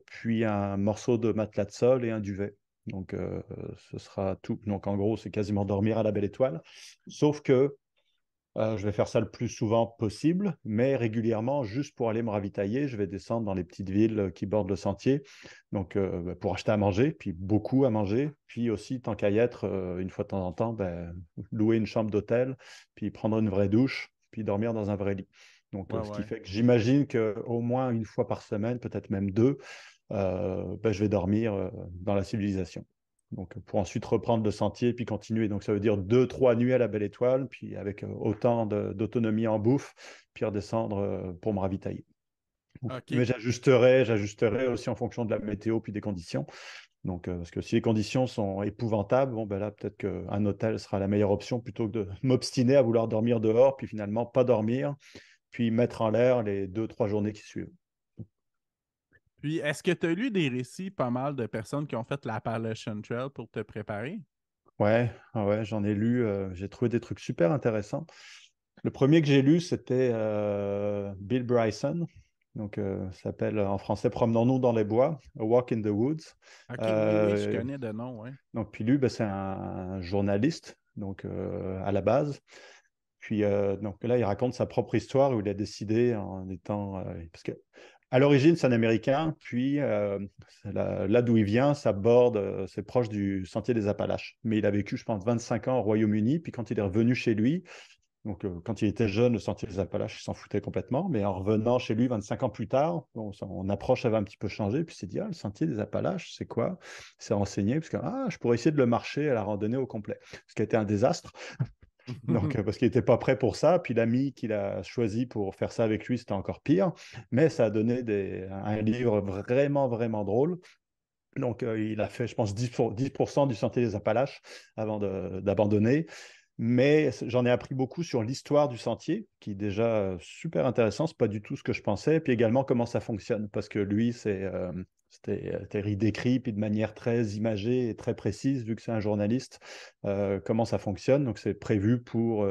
Speaker 2: puis un morceau de matelas de sol et un duvet. Donc, ce sera tout. Donc, en gros, c'est quasiment dormir à la belle étoile. Sauf que je vais faire ça le plus souvent possible, mais régulièrement, juste pour aller me ravitailler, je vais descendre dans les petites villes qui bordent le sentier, donc bah, pour acheter à manger, puis beaucoup à manger, puis aussi, tant qu'à y être, une fois de temps en temps, ben, louer une chambre d'hôtel, puis prendre une vraie douche, puis dormir dans un vrai lit. Donc,
Speaker 1: Ouais,
Speaker 2: ce qui
Speaker 1: ouais.
Speaker 2: fait que j'imagine qu'au moins une fois par semaine, peut-être même deux, je vais dormir dans la civilisation. Donc, pour ensuite reprendre le sentier puis continuer. Donc, ça veut dire 2, 3 nuits à la Belle Étoile, puis avec autant d'autonomie en bouffe, puis redescendre pour me ravitailler. Donc, mais
Speaker 1: OK.
Speaker 2: j'ajusterai aussi en fonction de la météo puis des conditions. Donc, parce que si les conditions sont épouvantables, bon, ben là, peut-être qu'un hôtel sera la meilleure option plutôt que de m'obstiner à vouloir dormir dehors, puis finalement pas dormir, puis mettre en l'air les 2, 3 journées qui suivent.
Speaker 1: Puis, est-ce que tu as lu des récits pas mal de personnes qui ont fait l'Appalachian Trail pour te préparer?
Speaker 2: Ouais, ah ouais, j'en ai lu, j'ai trouvé des trucs super intéressants. Le premier que j'ai lu, c'était Bill Bryson. Donc, ça s'appelle en français Promenons-nous dans les bois, A Walk in the Woods.
Speaker 1: OK, oui, oui, je
Speaker 2: Euh,
Speaker 1: connais de nom, oui.
Speaker 2: donc, puis lui, ben, c'est un journaliste, donc à la base. Puis donc là, il raconte sa propre histoire où il a décidé en étant parce que à l'origine, c'est un Américain, puis là d'où il vient, ça borde, c'est proche du Sentier des Appalaches. Mais il a vécu, je pense, 25 ans au Royaume-Uni, puis quand il est revenu chez lui, donc quand il était jeune, le Sentier des Appalaches, il s'en foutait complètement, mais en revenant chez lui 25 ans plus tard, bon, son approche avait un petit peu changé, puis il s'est dit, ah, le Sentier des Appalaches, c'est quoi? Il s'est renseigné, parce que je pourrais essayer de le marcher à la randonnée au complet, ce qui a été un désastre. Donc, parce qu'il n'était pas prêt pour ça. Puis l'ami qu'il a choisi pour faire ça avec lui, c'était encore pire. Mais ça a donné un livre vraiment, vraiment drôle. Donc, il a fait, je pense, 10% du Sentier des Appalaches avant d'abandonner. Mais j'en ai appris beaucoup sur l'histoire du sentier, qui est déjà super intéressant. C'est pas du tout ce que je pensais. Puis également comment ça fonctionne, parce que lui, c'était décrit puis de manière très imagée et très précise, vu que c'est un journaliste, comment ça fonctionne. Donc c'est prévu pour.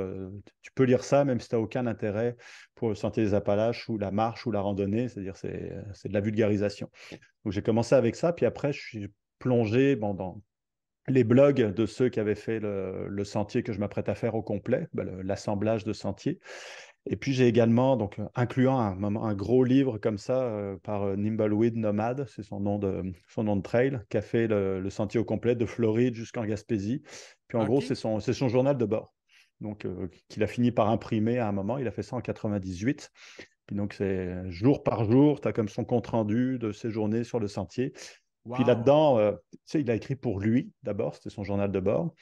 Speaker 2: Tu peux lire ça, même si tu n'as aucun intérêt pour le sentier des Appalaches ou la marche ou la randonnée. C'est-à-dire c'est de la vulgarisation. Donc j'ai commencé avec ça, puis après je suis plongé dans les blogs de ceux qui avaient fait le sentier que je m'apprête à faire au complet, l'assemblage de sentiers. Et puis j'ai également, donc, incluant un gros livre comme ça par Nimbleweed Nomad, c'est son nom de trail, qui a fait le sentier au complet de Floride jusqu'en Gaspésie. Puis en gros,
Speaker 1: OK.
Speaker 2: c'est son journal de bord. Donc, qu'il a fini par imprimer à un moment. Il a fait ça en 98. Puis donc, c'est jour par jour, tu as comme son compte-rendu de ses journées sur le sentier. Puis
Speaker 1: Wow.
Speaker 2: là-dedans, tu sais, il a écrit pour lui d'abord, c'était son journal de bord.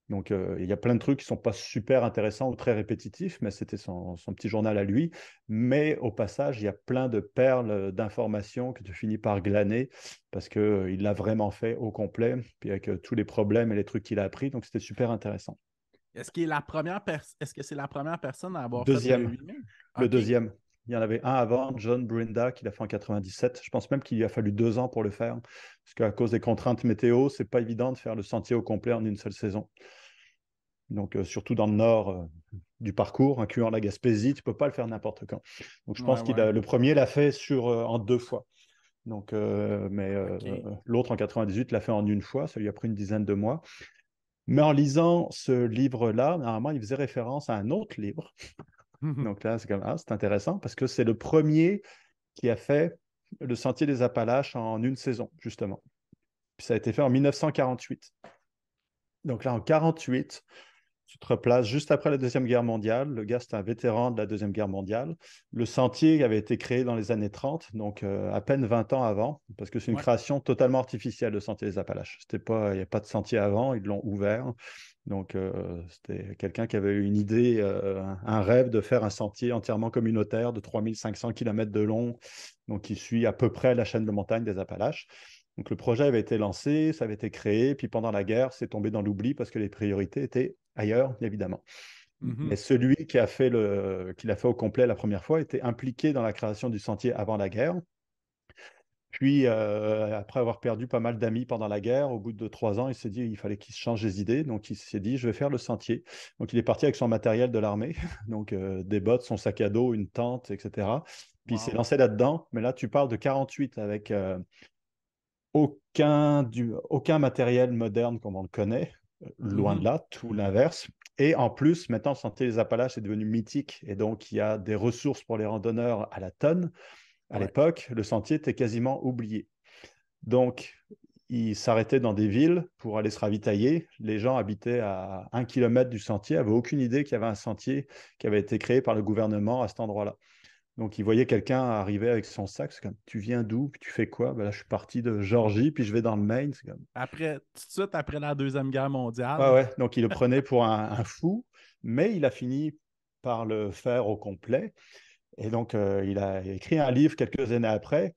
Speaker 2: Donc, il y a plein de trucs qui ne sont pas super intéressants ou très répétitifs, mais c'était son petit journal à lui. Mais au passage, il y a plein de perles d'informations que tu finis par glaner parce qu'il l'a vraiment fait au complet, puis avec tous les problèmes et les trucs qu'il a appris. Donc, c'était super intéressant.
Speaker 1: Est-ce que c'est la première personne à avoir fait le
Speaker 2: Deuxième,
Speaker 1: 8000?
Speaker 2: le
Speaker 1: OK.
Speaker 2: deuxième. Il y en avait un avant, John Brinda, qui l'a fait en 97. Je pense même qu'il lui a fallu 2 ans pour le faire, parce qu'à cause des contraintes météo, c'est pas évident de faire le sentier au complet en une seule saison. Donc, surtout dans le nord du parcours, incluant la Gaspésie, tu peux pas le faire n'importe quand. Donc, je
Speaker 1: Ouais,
Speaker 2: pense
Speaker 1: ouais.
Speaker 2: le premier l'a fait en 2 fois. Donc, mais
Speaker 1: OK.
Speaker 2: l'autre en 98 l'a fait en une fois. Ça lui a pris une dizaine de mois. Mais en lisant ce livre-là, normalement, il faisait référence à un autre livre. Donc là, c'est comme, c'est intéressant parce que c'est le premier qui a fait le Sentier des Appalaches en une saison, justement. Puis ça a été fait en 1948. Donc là, en 48, tu te replaces juste après la Deuxième Guerre mondiale. Le gars, c'est un vétéran de la Deuxième Guerre mondiale. Le sentier avait été créé dans les années 30, donc à peine 20 ans avant, parce que c'est une
Speaker 1: Ouais.
Speaker 2: création totalement artificielle, le Sentier des Appalaches. Il n'y a pas de sentier avant, ils l'ont ouvert. Donc, c'était quelqu'un qui avait eu une idée, un rêve de faire un sentier entièrement communautaire de 3500 km de long, donc qui suit à peu près la chaîne de montagne des Appalaches. Donc, le projet avait été lancé, ça avait été créé, puis pendant la guerre, c'est tombé dans l'oubli parce que les priorités étaient ailleurs, évidemment. Mais
Speaker 1: Mhm.
Speaker 2: celui qui l'a fait au complet la première fois était impliqué dans la création du sentier avant la guerre. Puis, après avoir perdu pas mal d'amis pendant la guerre, au bout de 3 ans, il s'est dit il fallait qu'il se change les idées. Donc, il s'est dit je vais faire le sentier. Donc, il est parti avec son matériel de l'armée, donc des bottes, son sac à dos, une tente, etc. Puis, il s'est
Speaker 1: Wow.
Speaker 2: lancé là-dedans. Mais là, tu parles de 48 avec aucun matériel moderne comme on le connaît, loin de
Speaker 1: Mhm.
Speaker 2: là, tout l'inverse. Et en plus, maintenant, le Sentier des Appalaches est devenu mythique et donc il y a des ressources pour les randonneurs à la tonne. À
Speaker 1: Ouais.
Speaker 2: l'époque, le sentier était quasiment oublié. Donc, ils s'arrêtaient dans des villes pour aller se ravitailler. Les gens habitaient à 1 kilomètre du sentier, n'avaient aucune idée qu'il y avait un sentier qui avait été créé par le gouvernement à cet endroit-là. Donc, il voyait quelqu'un arriver avec son sac. C'est comme, tu viens d'où? Puis tu fais quoi? Ben là, je suis parti de Géorgie, puis je vais dans le Maine. C'est comme,
Speaker 1: Après, tout de suite après la Deuxième Guerre
Speaker 2: ouais,
Speaker 1: mondiale.
Speaker 2: ouais. Donc, il le prenait pour un fou, mais il a fini par le faire au complet. Et donc, il a écrit un livre quelques années après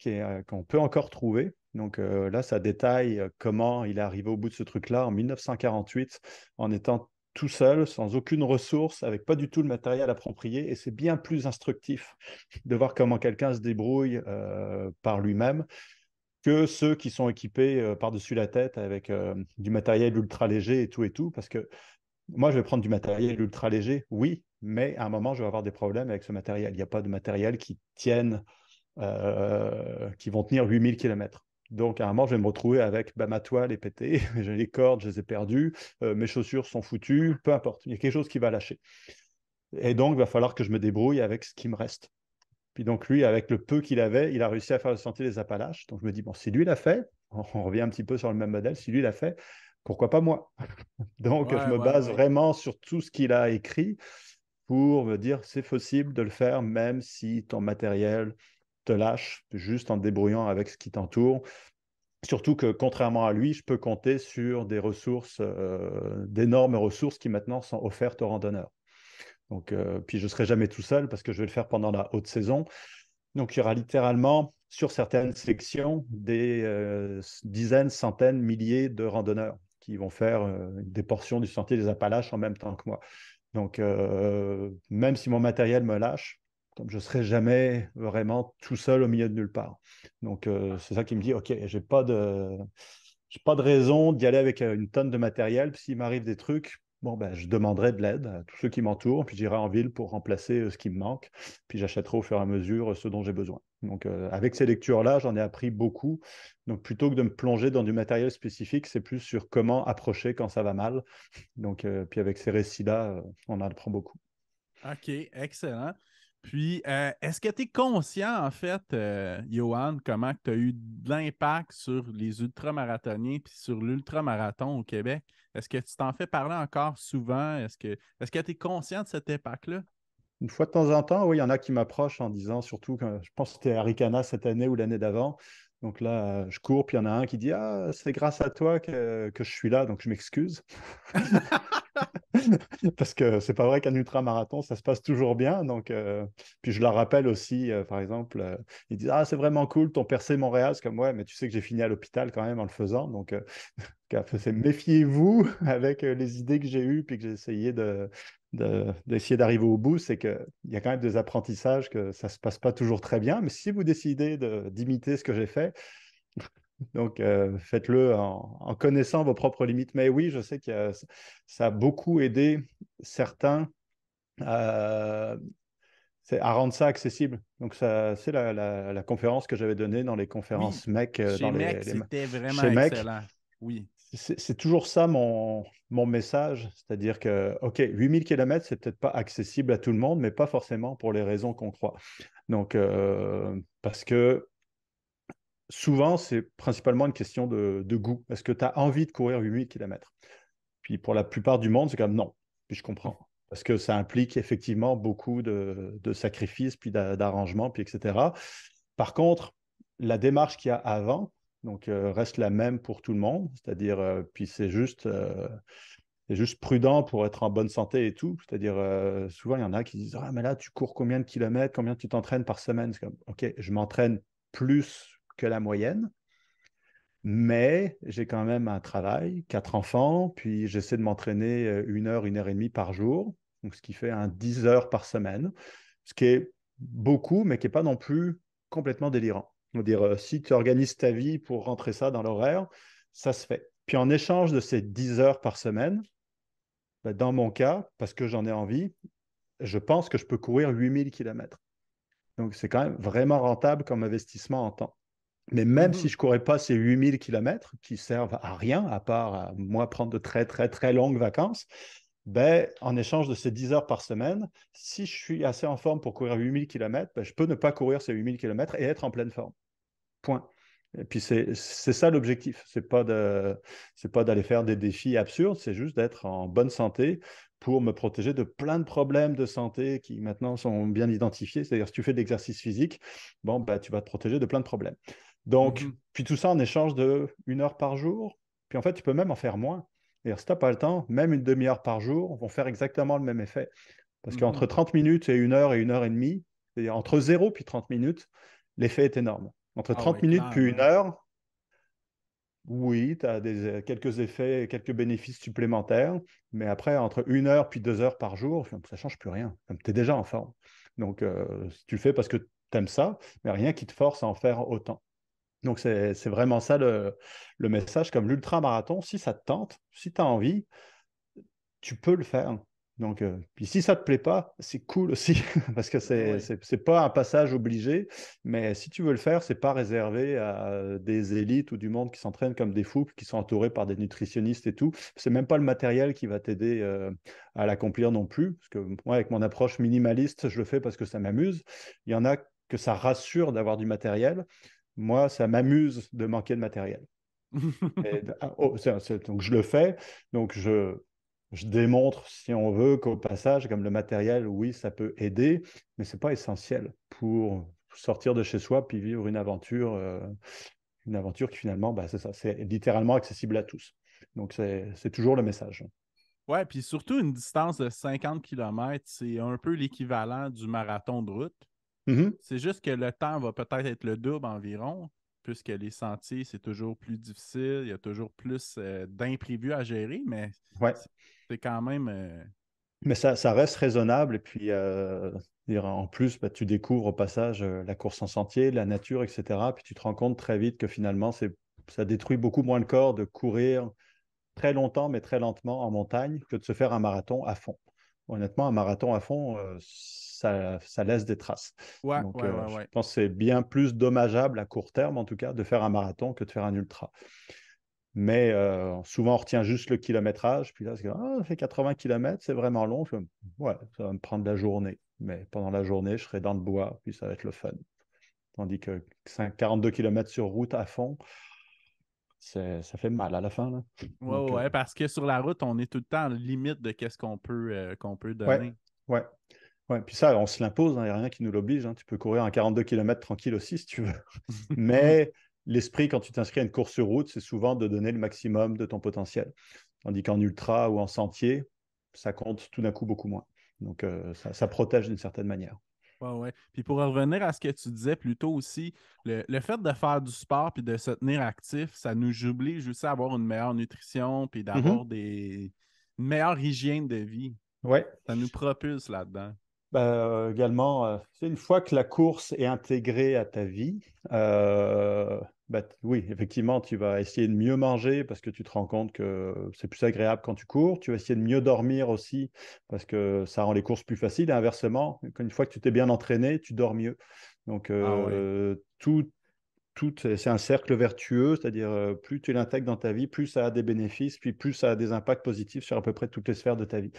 Speaker 2: qu'on peut encore trouver. Donc là, ça détaille comment il est arrivé au bout de ce truc-là en 1948, en étant tout seul, sans aucune ressource, avec pas du tout le matériel approprié. Et c'est bien plus instructif de voir comment quelqu'un se débrouille par lui-même que ceux qui sont équipés par-dessus la tête avec du matériel ultra léger et tout. Parce que moi, je vais prendre du matériel ultra léger, oui, mais à un moment, je vais avoir des problèmes avec ce matériel. Il n'y a pas de matériel qui vont tenir 8 000 km. Donc, à un moment, je vais me retrouver avec ma toile est pétée, j'ai les cordes, je les ai perdues, mes chaussures sont foutues, peu importe. Il y a quelque chose qui va lâcher. Et donc, il va falloir que je me débrouille avec ce qui me reste. Puis donc, lui, avec le peu qu'il avait, il a réussi à faire le sentier des Appalaches. Donc, je me dis, bon, si lui l'a fait, on revient un petit peu sur le même modèle, si lui l'a fait, pourquoi pas moi? Donc, je
Speaker 1: Ouais,
Speaker 2: me
Speaker 1: ouais,
Speaker 2: base
Speaker 1: ouais.
Speaker 2: vraiment sur tout ce qu'il a écrit pour me dire c'est possible de le faire même si ton matériel te lâche, juste en te débrouillant avec ce qui t'entoure. Surtout que contrairement à lui, je peux compter sur des ressources, d'énormes ressources qui maintenant sont offertes aux randonneurs. Donc, puis je ne serai jamais tout seul parce que je vais le faire pendant la haute saison. Donc, il y aura littéralement sur certaines sections des dizaines, centaines, milliers de randonneurs qui vont faire des portions du sentier des Appalaches en même temps que moi. Donc, même si mon matériel me lâche, comme je ne serai jamais vraiment tout seul au milieu de nulle part. Donc, c'est ça qui me dit, OK, j'ai pas de raison d'y aller avec une tonne de matériel. Puis s'il m'arrive des trucs, bon, ben, je demanderai de l'aide à tous ceux qui m'entourent, puis j'irai en ville pour remplacer ce qui me manque. Puis j'achèterai au fur et à mesure ce dont j'ai besoin. Donc, avec ces lectures-là, j'en ai appris beaucoup. Donc, plutôt que de me plonger dans du matériel spécifique, c'est plus sur comment approcher quand ça va mal. Donc, puis avec ces récits-là, on en apprend beaucoup.
Speaker 1: OK, excellent. Puis, est-ce que tu es conscient, en fait, Johan, comment tu as eu de l'impact sur les ultramarathoniens puis sur l'ultramarathon au Québec? Est-ce que tu t'en fais parler encore souvent? Est-ce que tu es conscient de cet impact-là?
Speaker 2: Une fois de temps en temps, oui, il y en a qui m'approchent en disant, surtout, je pense que c'était à Ricana cette année ou l'année d'avant. Donc là, je cours, puis il y en a un qui dit, ah, c'est grâce à toi que je suis là, donc je m'excuse. Parce que c'est pas vrai qu'un ultramarathon, ça se passe toujours bien. Donc, puis je leur rappelle aussi, par exemple, ils disent, ah, c'est vraiment cool, ton percé Montréal. C'est comme, ouais, mais tu sais que j'ai fini à l'hôpital quand même en le faisant. Donc, c'est méfiez-vous avec les idées que j'ai eues puis que j'ai essayé d'essayer d'arriver au bout. C'est qu'il y a quand même des apprentissages que ça se passe pas toujours très bien. Mais si vous décidez d'imiter ce que j'ai fait, donc, faites-le en connaissant vos propres limites. Mais oui, je sais que ça a beaucoup aidé certains à, à rendre ça accessible. Donc, c'est la conférence que j'avais donnée dans les
Speaker 1: Oui,
Speaker 2: conférences MEC,
Speaker 1: chez MEC, c'était vraiment
Speaker 2: chez MEC.
Speaker 1: excellent. Oui.
Speaker 2: C'est toujours ça mon message. C'est-à-dire que, OK, 8 000 km, c'est peut-être pas accessible à tout le monde, mais pas forcément pour les raisons qu'on croit. Donc, parce que souvent, c'est principalement une question de goût. Est-ce que tu as envie de courir 8 000 km? Puis pour la plupart du monde, c'est comme non. Puis je comprends. Parce que ça implique effectivement beaucoup de sacrifices, puis d'arrangements, puis etc. Par contre, la démarche qu'il y a avant, donc reste la même pour tout le monde. C'est-à-dire, puis c'est juste prudent pour être en bonne santé et tout. C'est-à-dire, souvent, il y en a qui disent, ah, mais là, tu cours combien de kilomètres, combien tu t'entraînes par semaine? C'est comme, OK, je m'entraîne plus que la moyenne, mais j'ai quand même un travail, 4 enfants, puis j'essaie de m'entraîner 1 heure et demie par jour, donc ce qui fait 10 heures par semaine, ce qui est beaucoup, mais qui n'est pas non plus complètement délirant. On va dire, si tu organises ta vie pour rentrer ça dans l'horaire, ça se fait. Puis en échange de ces 10 heures par semaine, ben, dans mon cas, parce que j'en ai envie, je pense que je peux courir 8 000 km. Donc c'est quand même vraiment rentable comme investissement en temps. Mais même si
Speaker 1: Mhm.
Speaker 2: je ne courais pas ces 8 000 km qui servent à rien, à part à moi prendre de très, très, très longues vacances, ben, en échange de ces 10 heures par semaine, si je suis assez en forme pour courir 8 000 km, ben, je peux ne pas courir ces 8 000 km et être en pleine forme. Point. Et puis c'est ça l'objectif. C'est pas d'aller faire des défis absurdes, c'est juste d'être en bonne santé pour me protéger de plein de problèmes de santé qui maintenant sont bien identifiés. C'est-à-dire si tu fais de l'exercice physique, bon, bah, tu vas te protéger de plein de problèmes. Donc,
Speaker 1: Mhm.
Speaker 2: puis tout ça en échange de 1 heure par jour. Puis en fait, tu peux même en faire moins. C'est-à-dire si tu n'as pas le temps, même une demi-heure par jour vont faire exactement le même effet. Parce qu'entre
Speaker 1: Mhm.
Speaker 2: 30 minutes et 1 heure et 1 heure et demie, c'est-à-dire entre 0 puis 30 minutes, l'effet est énorme. Entre
Speaker 1: Ah
Speaker 2: 30
Speaker 1: ouais,
Speaker 2: minutes puis une
Speaker 1: clairement.
Speaker 2: heure, oui, tu as quelques effets, quelques bénéfices supplémentaires, mais après, entre 1 heure puis 2 heures par jour, ça ne change plus rien. Tu es déjà en forme. Donc, si tu le fais parce que tu aimes ça, mais rien qui te force à en faire autant. Donc, c'est vraiment ça le message. Comme l'ultra-marathon, si ça te tente, si tu as envie, tu peux le faire. Donc, puis si ça te plaît pas, c'est cool aussi, parce que
Speaker 1: Ben oui.
Speaker 2: c'est pas un passage obligé, mais si tu veux le faire, c'est pas réservé à des élites ou du monde qui s'entraînent comme des fous, qui sont entourés par des nutritionnistes et tout. C'est même pas le matériel qui va t'aider à l'accomplir non plus, parce que moi, avec mon approche minimaliste, je le fais parce que ça m'amuse. Il y en a que ça rassure d'avoir du matériel. Moi, ça m'amuse de manquer de matériel. Donc je le fais, donc je démontre, si on veut, qu'au passage, comme le matériel, oui, ça peut aider, mais c'est pas essentiel pour sortir de chez soi puis vivre une aventure qui finalement, bah, c'est ça, c'est littéralement accessible à tous. Donc c'est toujours le message.
Speaker 1: Ouais, puis surtout une distance de 50 kilomètres, c'est un peu l'équivalent du marathon de route.
Speaker 2: Mhm.
Speaker 1: C'est juste que le temps va peut-être être le double environ, puisque les sentiers, c'est toujours plus difficile, il y a toujours plus d'imprévus à gérer, mais
Speaker 2: Ouais.
Speaker 1: c'est c'est quand même.
Speaker 2: Mais ça reste raisonnable. Et puis, dire, en plus, bah, tu découvres au passage la course en sentier, la nature, etc. Puis tu te rends compte très vite que finalement, ça détruit beaucoup moins le corps de courir très longtemps, mais très lentement en montagne, que de se faire un marathon à fond. Honnêtement, un marathon à fond, ça laisse des traces.
Speaker 1: Ouais,
Speaker 2: Donc,
Speaker 1: ouais, ouais,
Speaker 2: je
Speaker 1: ouais.
Speaker 2: pense que c'est bien plus dommageable à court terme, en tout cas, de faire un marathon que de faire un ultra. Mais souvent, on retient juste le kilométrage. Puis là, c'est comme, ah, ça fait 80 km, c'est vraiment long. Je fais, ouais, ça va me prendre la journée. Mais pendant la journée, je serai dans le bois, puis ça va être le fun. Tandis que 42 km sur route à fond, ça fait mal à la fin, là.
Speaker 1: Ouais, ouais,
Speaker 2: Donc,
Speaker 1: ouais, parce que sur la route, on est tout le temps à la limite de qu'est-ce qu'on peut
Speaker 2: ouais,
Speaker 1: donner.
Speaker 2: ouais, ouais. Puis ça, on se l'impose, il n'y a rien qui nous l'oblige, hein. Tu peux courir un 42 km tranquille aussi, si tu veux. Mais l'esprit, quand tu t'inscris à une course sur route, c'est souvent de donner le maximum de ton potentiel. Tandis qu'en ultra ou en sentier, ça compte tout d'un coup beaucoup moins. Donc, ça protège d'une certaine manière.
Speaker 1: Ouais, ouais. Puis pour revenir à ce que tu disais plus tôt aussi, le fait de faire du sport puis de se tenir actif, ça nous oblige aussi à avoir une meilleure nutrition puis d'avoir
Speaker 2: Mhm.
Speaker 1: une meilleure hygiène de vie.
Speaker 2: Ouais.
Speaker 1: Ça nous propulse là-dedans.
Speaker 2: Bah, également, c'est une fois que la course est intégrée à ta vie, bah, oui, effectivement, tu vas essayer de mieux manger parce que tu te rends compte que c'est plus agréable quand tu cours. Tu vas essayer de mieux dormir aussi parce que ça rend les courses plus faciles. Et inversement, une fois que tu t'es bien entraîné, tu dors mieux. Donc,
Speaker 1: Ah ouais.
Speaker 2: c'est un cercle vertueux, c'est-à-dire plus tu l'intègres dans ta vie, plus ça a des bénéfices, puis plus ça a des impacts positifs sur à peu près toutes les sphères de ta vie.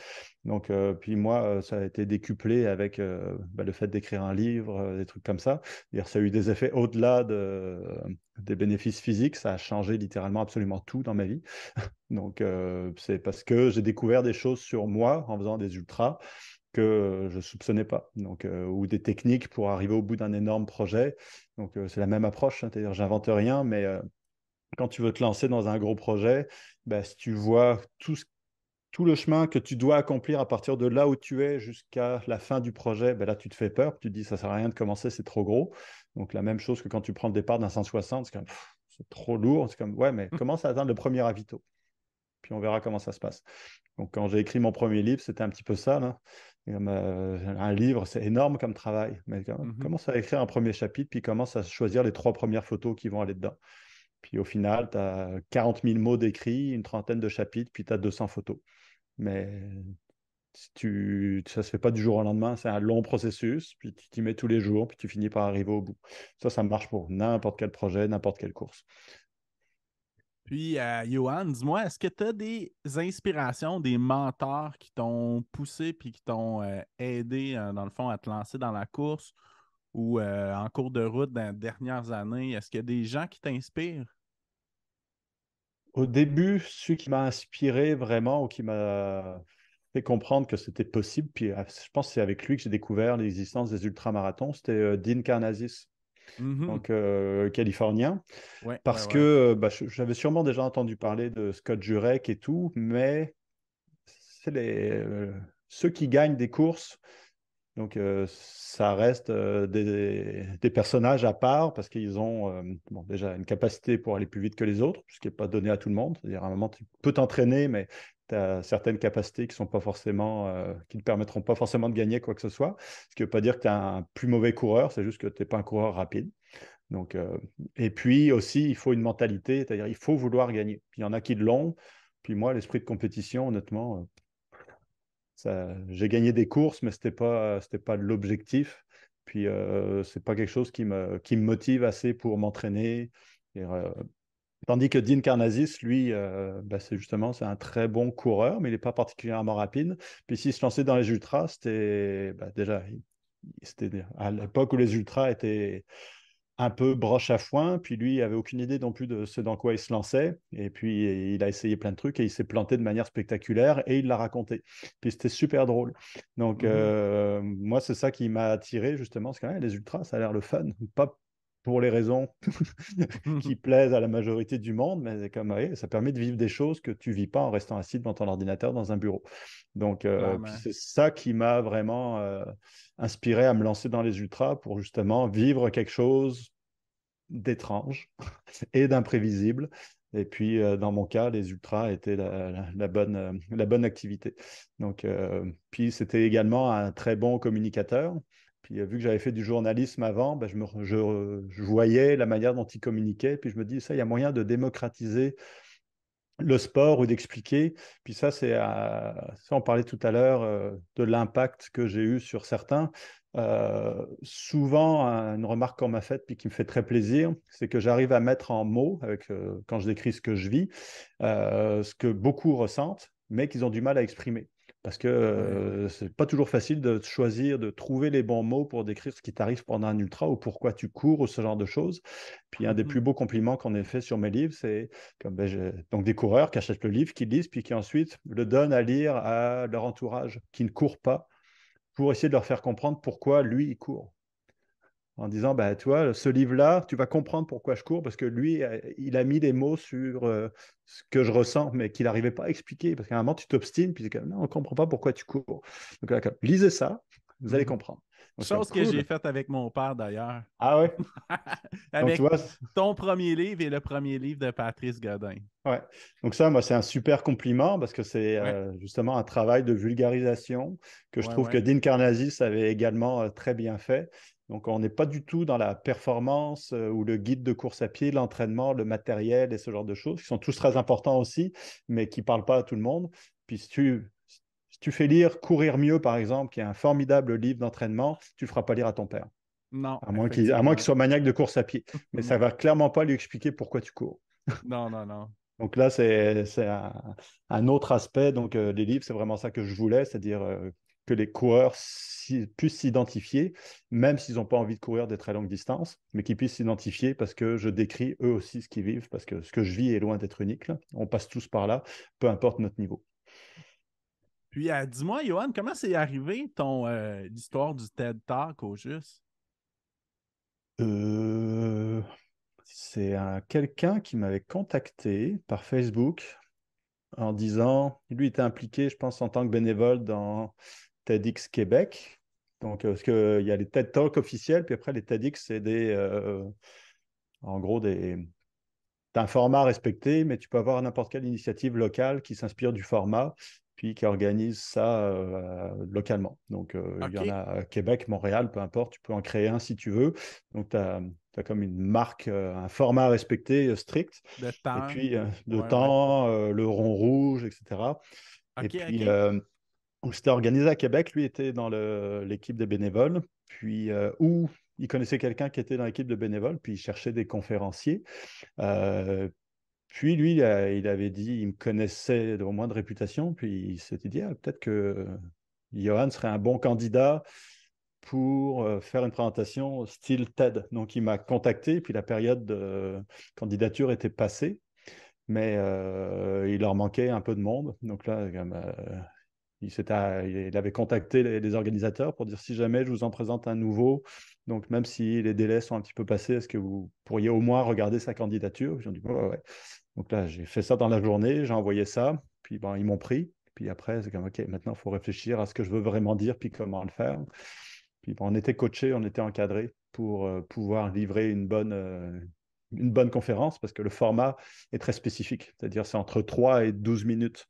Speaker 2: Donc, puis moi, ça a été décuplé avec bah, le fait d'écrire un livre, des trucs comme ça. C'est-à-dire, ça a eu des effets au-delà des bénéfices physiques, ça a changé littéralement absolument tout dans ma vie. Donc, c'est parce que j'ai découvert des choses sur moi en faisant des ultras que je ne soupçonnais pas. Donc, ou des techniques pour arriver au bout d'un énorme projet. Donc, c'est la même approche, hein, c'est-à-dire, j'invente rien, mais quand tu veux te lancer dans un gros projet, bah, si tu vois tout le chemin que tu dois accomplir à partir de là où tu es jusqu'à la fin du projet, ben là, tu te fais peur. Tu te dis, ça ne sert à rien de commencer, c'est trop gros. Donc, la même chose que quand tu prends le départ d'un 160, c'est comme, c'est trop lourd. C'est comme, ouais, mais commence à atteindre le premier ravito. Puis on verra comment ça se passe. Donc, quand j'ai écrit mon premier livre, c'était un petit peu ça, là. Un livre, c'est énorme comme travail. Mais
Speaker 1: Mhm.
Speaker 2: commence à écrire un premier chapitre, puis commence à choisir les 3 premières photos qui vont aller dedans. Puis au final, tu as 40 000 mots d'écrit, une trentaine de chapitres, puis tu as 200 photos. Mais ça se fait pas du jour au lendemain, c'est un long processus, puis tu t'y mets tous les jours, puis tu finis par arriver au bout. Ça marche pour n'importe quel projet, n'importe quelle course.
Speaker 1: Puis, Johan, dis-moi, est-ce que tu as des inspirations, des mentors qui t'ont poussé puis qui t'ont aidé, dans le fond, à te lancer dans la course ou en cours de route dans les dernières années? Est-ce qu'il y a des gens qui t'inspirent?
Speaker 2: Au début, celui qui m'a inspiré vraiment ou qui m'a fait comprendre que c'était possible, puis je pense que c'est avec lui que j'ai découvert l'existence des ultramarathons, c'était Dean Karnazes,
Speaker 1: Mhm.
Speaker 2: donc californien,
Speaker 1: Ouais, ouais,
Speaker 2: parce que
Speaker 1: ouais.
Speaker 2: j'avais sûrement déjà entendu parler de Scott Jurek et tout, mais c'est ceux qui gagnent des courses. Donc, ça reste des personnages à part parce qu'ils ont bon, déjà une capacité pour aller plus vite que les autres, ce qui n'est pas donné à tout le monde. C'est-à-dire, à un moment, tu peux t'entraîner, mais tu as certaines capacités qui sont pas forcément, qui ne permettront pas forcément de gagner quoi que ce soit. Ce qui ne veut pas dire que tu es un plus mauvais coureur, c'est juste que tu n'es pas un coureur rapide. Donc, et puis aussi, il faut une mentalité, c'est-à-dire il faut vouloir gagner. Puis il y en a qui l'ont. Puis moi, l'esprit de compétition, honnêtement, j'ai gagné des courses, mais c'était pas l'objectif. Puis, c'est pas quelque chose qui me motive assez pour m'entraîner. Et, tandis que Dean Karnazes, lui, c'est un très bon coureur, mais il n'est pas particulièrement rapide. Puis s'il se lançait dans les ultras, c'était à l'époque où les ultras étaient un peu broche à foin, puis lui, il avait aucune idée non plus de ce dans quoi il se lançait. Et puis, il a essayé plein de trucs et il s'est planté de manière spectaculaire et il l'a raconté. Puis c'était super drôle. Donc,
Speaker 1: Mhm.
Speaker 2: moi, c'est ça qui m'a attiré, justement, parce que ouais, les ultras, ça a l'air le fun. Pas pour les raisons qui plaisent à la majorité du monde, mais comme ouais, ça permet de vivre des choses que tu vis pas en restant assis devant ton ordinateur dans un bureau. Donc, puis
Speaker 1: Clairement.
Speaker 2: c'est ça qui m'a vraiment inspiré à me lancer dans les ultras pour justement vivre quelque chose d'étrange et d'imprévisible. Et puis, dans mon cas, les ultras étaient la bonne activité. Donc, puis, c'était également un très bon communicateur. Puis, vu que j'avais fait du journalisme avant, ben, je voyais la manière dont il communiquait. Puis, je me dis, ça, il y a moyen de démocratiser le sport ou d'expliquer. Puis ça, on parlait tout à l'heure de l'impact que j'ai eu sur certains. Souvent, une remarque qu'on m'a faite puis qui me fait très plaisir, c'est que j'arrive à mettre en mots, quand je décris ce que je vis, ce que beaucoup ressentent, mais qu'ils ont du mal à exprimer. Parce que
Speaker 1: Ouais.
Speaker 2: c'est pas toujours facile de choisir, de trouver les bons mots pour décrire ce qui t'arrive pendant un ultra ou pourquoi tu cours ou ce genre de choses. Puis un des plus
Speaker 1: Mhm.
Speaker 2: beaux compliments qu'on ait fait sur mes livres, c'est donc des coureurs qui achètent le livre, qui lisent, puis qui ensuite le donnent à lire à leur entourage, qui ne court pas, pour essayer de leur faire comprendre pourquoi lui, il court. En disant, bah, tu vois, ce livre-là, tu vas comprendre pourquoi je cours, parce que lui, il a mis des mots sur ce que je ressens, mais qu'il n'arrivait pas à expliquer. Parce qu'à un moment, tu t'obstines, puis c'est comme, non, on ne comprend pas pourquoi tu cours. Donc, là, lisez ça, vous allez
Speaker 1: Mhm.
Speaker 2: comprendre. Donc, c'est comme,
Speaker 1: Chose que j'ai
Speaker 2: cool.
Speaker 1: faite avec mon père d'ailleurs.
Speaker 2: Ah ouais? Donc, tu
Speaker 1: Avec
Speaker 2: vois,
Speaker 1: ton premier livre et le premier livre de Patrice Godin.
Speaker 2: ouais. Donc ça, moi, c'est un super compliment parce que c'est
Speaker 1: Ouais,
Speaker 2: justement un travail de vulgarisation que je
Speaker 1: ouais,
Speaker 2: trouve que
Speaker 1: ouais.
Speaker 2: Dean Karnazes avait également très bien fait. Donc on n'est pas du tout dans la performance ou le guide de course à pied, l'entraînement, le matériel et ce genre de choses qui sont tous très importants aussi, mais qui ne parlent pas à tout le monde. Puis si tu fais lire Courir mieux, par exemple, qui est un formidable livre d'entraînement, tu ne feras pas lire à ton père,
Speaker 1: Non,
Speaker 2: à moins qu'il
Speaker 1: effectivement.
Speaker 2: soit maniaque de course à pied. Mais ça va clairement pas lui expliquer pourquoi tu cours.
Speaker 1: Non, non, non.
Speaker 2: Donc là, c'est un autre aspect. Donc, les livres, c'est vraiment ça que je voulais, c'est-à-dire que les coureurs puissent s'identifier, même s'ils n'ont pas envie de courir des très longues distances, mais qu'ils puissent s'identifier parce que je décris eux aussi ce qu'ils vivent, parce que ce que je vis est loin d'être unique, là. On passe tous par là, peu importe notre niveau.
Speaker 1: Puis, dis-moi, Johan, comment c'est arrivé ton l'histoire du TED Talk au juste?
Speaker 2: Euh, c'est quelqu'un qui m'avait contacté par Facebook en disant, lui était impliqué, je pense, en tant que bénévole dans TEDx Québec. Donc, parce qu'il y a les TED Talks officiels, puis après, les TEDx, c'est en gros, t'as un format respecté, mais tu peux avoir n'importe quelle initiative locale qui s'inspire du format, puis qui organise ça localement. Donc, il y en a
Speaker 1: OK.
Speaker 2: à Québec, Montréal, peu importe, tu peux en créer un si tu veux. Donc, tu as comme une marque, un format respecté strict,
Speaker 1: De
Speaker 2: et
Speaker 1: temps.
Speaker 2: puis de
Speaker 1: Ouais, ouais.
Speaker 2: temps, le rond rouge, etc. Et
Speaker 1: OK,
Speaker 2: puis,
Speaker 1: OK.
Speaker 2: donc, c'était organisé à Québec. Lui était dans l'équipe des bénévoles. Puis, où il connaissait quelqu'un qui était dans l'équipe de bénévoles, puis il cherchait des conférenciers. Euh, Puis, lui, il avait dit, il me connaissait au moins de réputation. Puis, il s'était dit, ah, peut-être que Johan serait un bon candidat pour faire une présentation style TED. Donc, il m'a contacté, puis la période de candidature était passée, mais il leur manquait un peu de monde. Donc là, comme, il avait contacté les organisateurs pour dire si jamais je vous en présente un nouveau, donc même si les délais sont un petit peu passés, est-ce que vous pourriez au moins regarder sa candidature? J'ai dit ouais, ouais. Donc là, j'ai fait ça dans la journée, j'ai envoyé ça, puis bon, ils m'ont pris. Puis après, c'est comme, OK, maintenant, il faut réfléchir à ce que je veux vraiment dire, puis comment le faire. Puis bon, on était coaché, on était encadré pour pouvoir livrer une bonne conférence, parce que le format est très spécifique. C'est-à-dire, c'est entre 3 et 12 minutes,